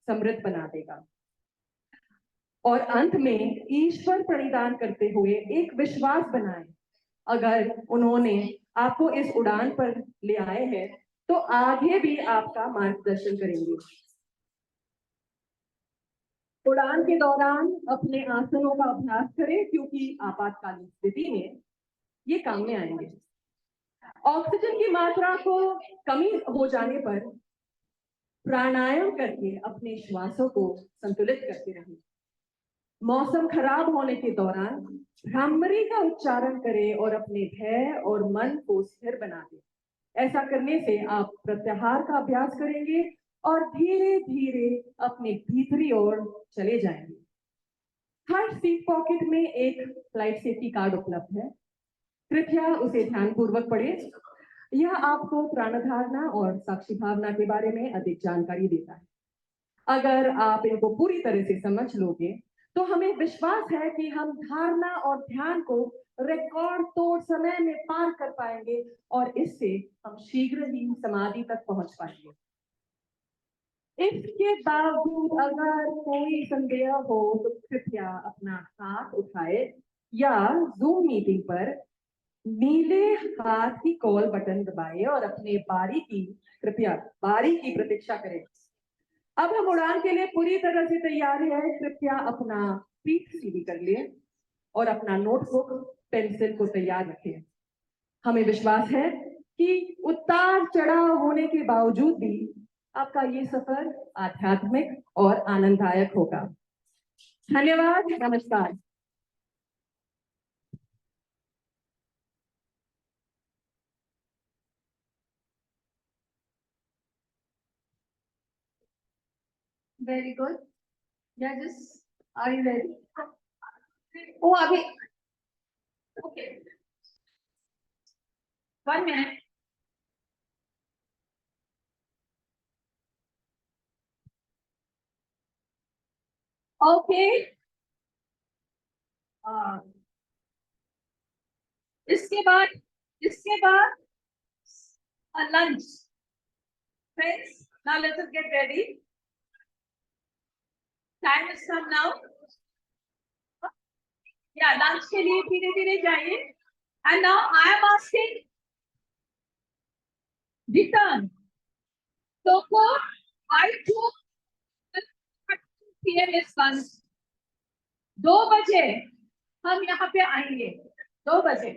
समृद्ध बना देगा। और अंत में ईश्वर प्रणिधान करते हुए एक विश्वास बनाएं। अगर उन्होंने आपको इस उड़ान पर ले आए हैं तो आगे भी आपका मार्गदर्शन करेंगे। उड़ान के दौरान अपने आसनों का अभ्यास करें क्योंकि आपातकालीन स्थिति में ये काम में आएंगे। ऑक्सीजन की मात्रा को कमी हो जाने पर प्राणायाम करके अपने श्वासों को संतुलित करते रहें। मौसम खराब होने के दौरान भ्रामरी का उच्चारण करें और अपने भय और मन को स्थिर बना दें। ऐसा करने से आप प्रत्याहार का अभ्यास करेंगे और धीरे धीरे अपने भीतरी ओर चले जाएंगे। हर सीट पॉकेट में एक फ्लाइट सेफ्टी कार्ड उपलब्ध है। कृपया उसे ध्यानपूर्वक पढ़ें। यह आपको प्राणधारणा और साक्षी भावना के बारे में अधिक जानकारी देता है। अगर आप इनको पूरी तरह से समझ लोगे तो हमें विश्वास है कि हम धारणा और ध्यान को रिकॉर्ड तोड़ समय में पार कर पाएंगे और इससे हम शीघ्र ही समाधि तक पहुंच पाएंगे। इसके बावजूद अगर कोई संदेह हो तो कृपया अपना हाथ उठाए या जूम मीटिंग पर नीले हाथ की कॉल बटन दबाएं और अपने कृपया बारी की प्रतीक्षा करें। अब हम उड़ान के लिए पूरी तरह से तैयार हैं। कृपया अपना पीठ सीधी कर लें और अपना नोटबुक पेंसिल को तैयार रखें। हमें विश्वास है कि उतार चढ़ाव होने के बावजूद भी आपका ये सफर आध्यात्मिक और आनंददायक होगा। धन्यवाद। नमस्कार। Very good. Yeah, just are you ready? Oh, Abhi. Okay. 1 minute. Okay. इसके बाद lunch. Friends, now let us get ready. Time has come now. Yeah, lunch के लिए धीरे-धीरे जाइए. And now I am asking return. So I took the PM is lunch. 2 बजे हम यहाँ पे आएंगे. 2 बजे.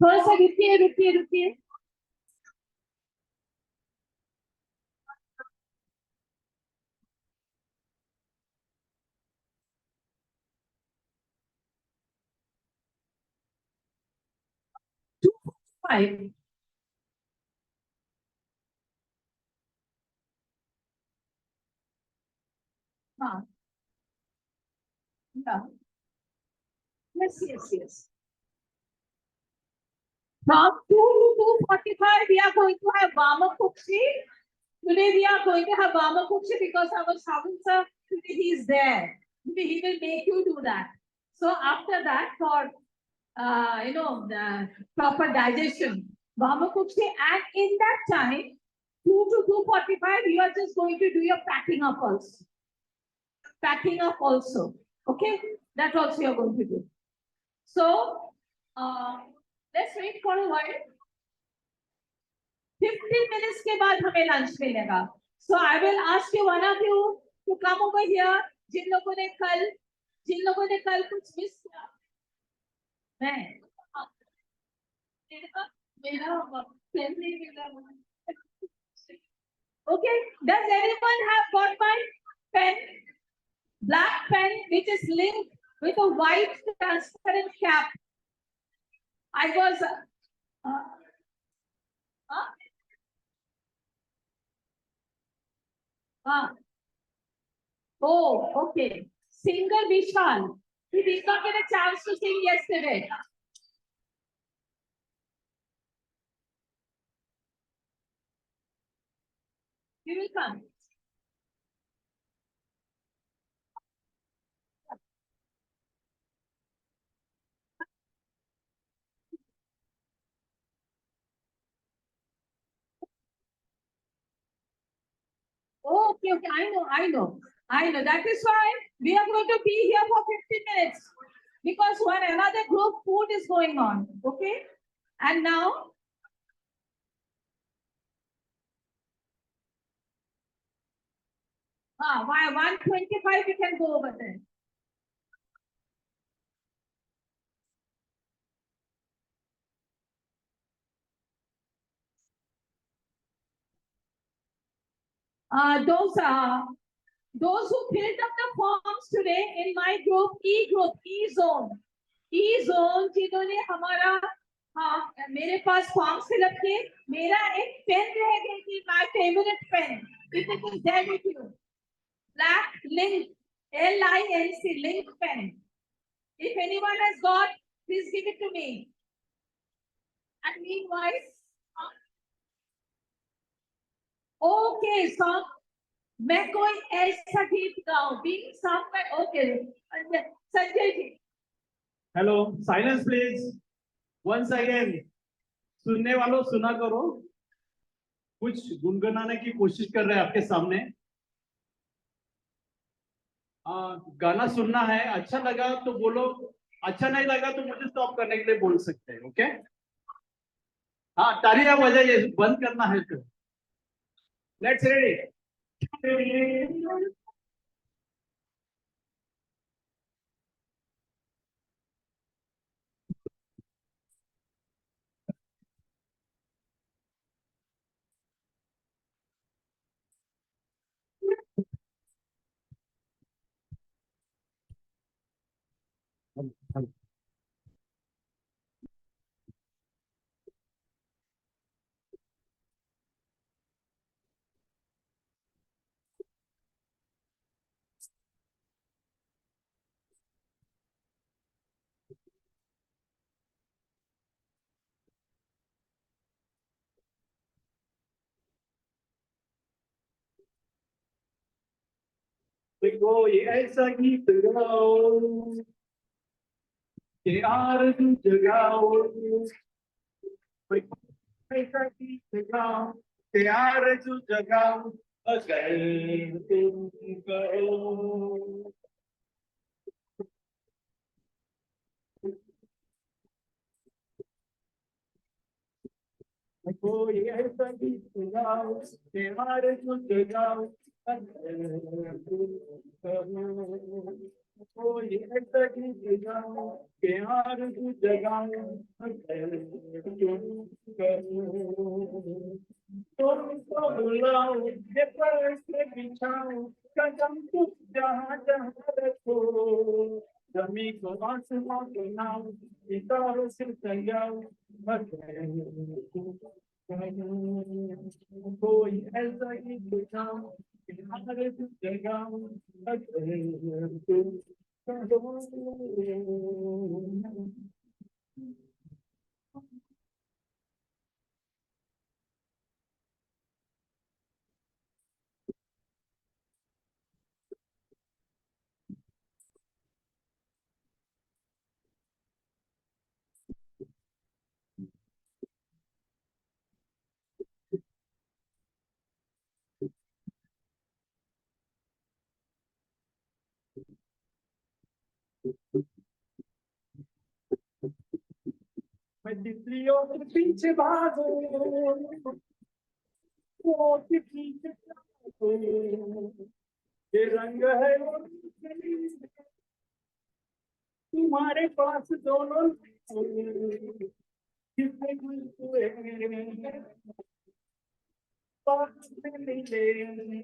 थोड़ा सा रुकिए. Five. हाँ. Yeah. Yes. From 2 to 2:45, we are going to have Vama Kukshi. Today we are going to have Vama Kukshi because our Shavan sir, today he is there. Today he will make you do that. So after that, for the proper digestion, Vama Kukshi, and in that time, 2 to 2:45, you are just going to do your packing up also. Okay, that also you are going to do. So let's wait for a while. 15 minutes के बाद हमें lunch मिलेगा. So I will ask you one of you to come over here. जिन लोगों ने कल कुछ miss किया, मेरा पेन नहीं मिला. Okay, does anyone have got my pen? Black pen which is linked with a white transparent cap. I was oh, okay. Singer Vishal. He did not get a chance to sing yesterday. He will come. okay, I know. That is why we are going to be here for 15 minutes because when another group food is going on, okay? And now, why 125 we can go over there. Those who filled up the forms today in my group, E-zone, जिन्होंने हमारा मेरे पास form fill up किए, मेरा एक pen रह गई थी, my favorite pen. If it is there with you, black link, LINC, link pen. If anyone has got, please give it to me. And meanwhile, okay, so मैं कोई ऐसा गीत गाऊं, being somewhere, okay, Sanjay ji. Hello, silence please. Once again, सुनने वालों सुना करो. कुछ गुनगुनाने की कोशिश कर रहे हैं आपके सामने. गाना सुनना है, अच्छा लगा तो बोलो, अच्छा नहीं लगा तो मुझे स्टॉप करने के लिए बोल सकते हैं, ओके? हाँ, तालियां बजाइए, बंद करना है तो. Let's ready. कोई ऐसा गीत गाओ कि आरज़ू जगाओ, कोई ऐसा गीत गाओ कि आरज़ू जगाओ, अगर तुम कहो. कोई ऐसा गीत गाओ कि आरज़ू जगाओ, अगर तुम कहो. कोई ऐसा गीत गाओ कि आरज़ू जगाओ, अगर तुम कहो. तुमको बुलाओ, ये फर्श बिछाओ, कदम तुम जहाँ जहाँ रखो, जमी को आसमां को नाम, सितारों से सजाओ, कोई ऐसा ही बुझाओ कि हमारे जगाओ, अगर तुम कहो. मैं तितलियों के पीछे भागूं, वो के पीछे भागूं, ये रंग है वो तुम्हारे पास दोनों, कितने खुशबू है पास में मिले,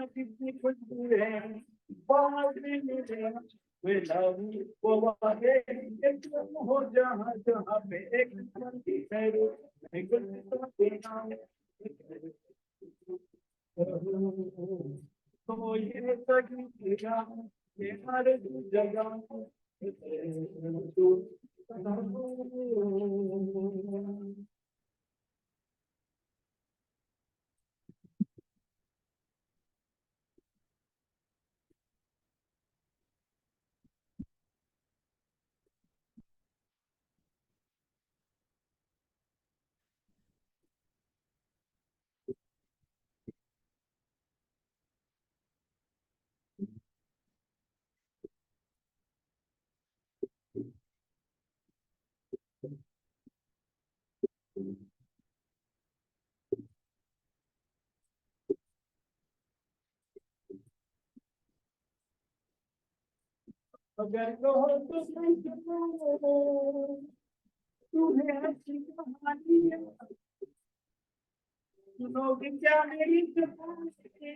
कितनी खुशबू है पास में मिले. वे लव वो वादे तुम हो जहाँ जहाँ पे एक बंदी है, एक कोई ऐसा गीत गाओ कि हर जगह अगर कहो तो तुम्हें अच्छी कहानी है, सुनोगे क्या मेरी जुबान से,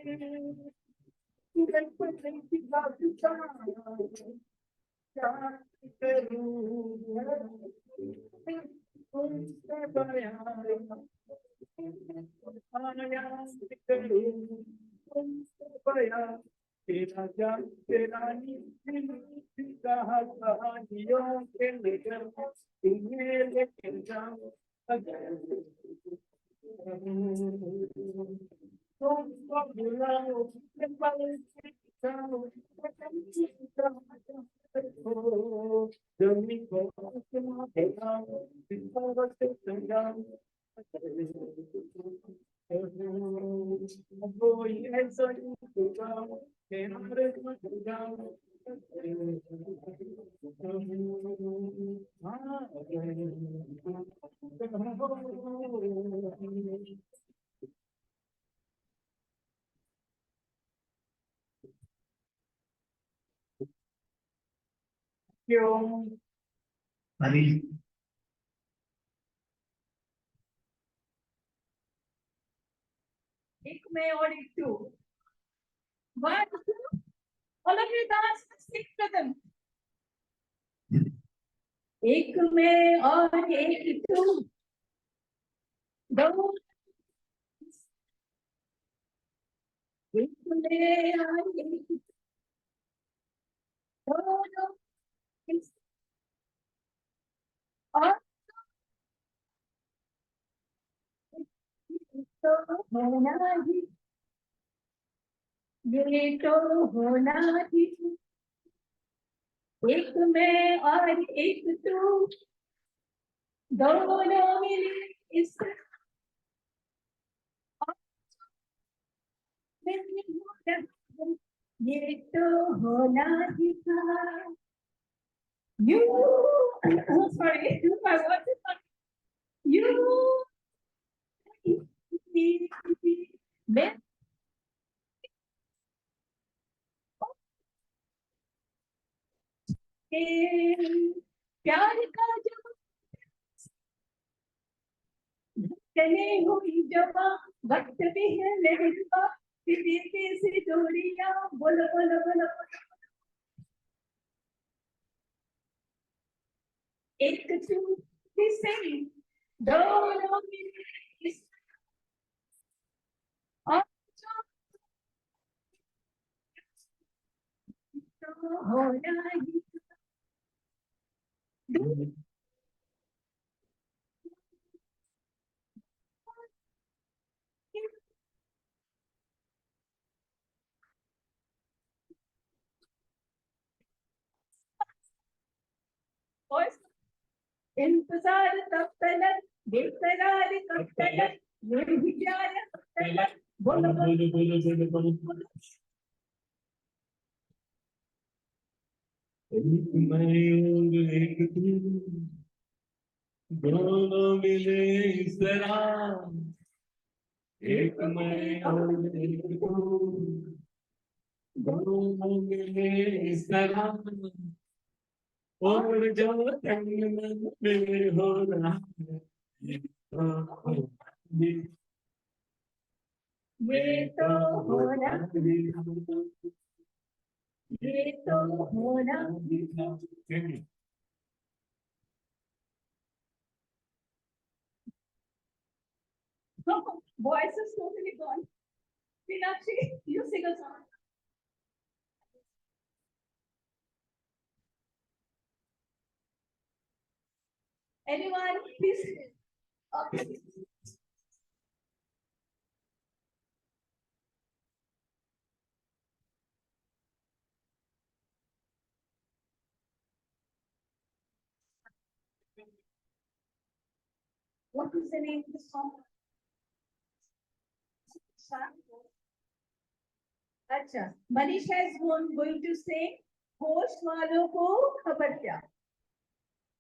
तुम्हें पसंद की बात क्या करूं तुमसे बयां तेरा जान तेरा कहानियों के लेकर तुम्हें लेकर जाऊं तुमको बुलाओ जमी को क्यों हरी एक में और एक to. One, two. All of you dance six rhythm. एक में और एक टू. दो. एक में और एक टू. दो. और तो होना ही, ये तो होना ही. एक में और एक टू. दोनों मिले इस ये तो होना ही था. You, oh, sorry, my voice is not. You, मैं प्यार का जो चले हुई जवा वक्त भी है लहरा किसी से जोड़िया बोलो बोलो बोलो. एक छूटी से दोनों मिले इस और तो होना ही. और इंतजार तब तलक बेकरार कब तलक ये भी प्यार कब तलक बोलो बोलो बोलो. दोनों मिले इस तरह एक मैं और एक तू दोनों मिले इस तरह और जो तंग मन में हो रहा है ये तो होना ये तो होना voice is totally gone. Meenakshi, you sing a song. Anyone, please. What is the name of the song? अच्छा, Manisha is going to say होश वालों को खबर क्या.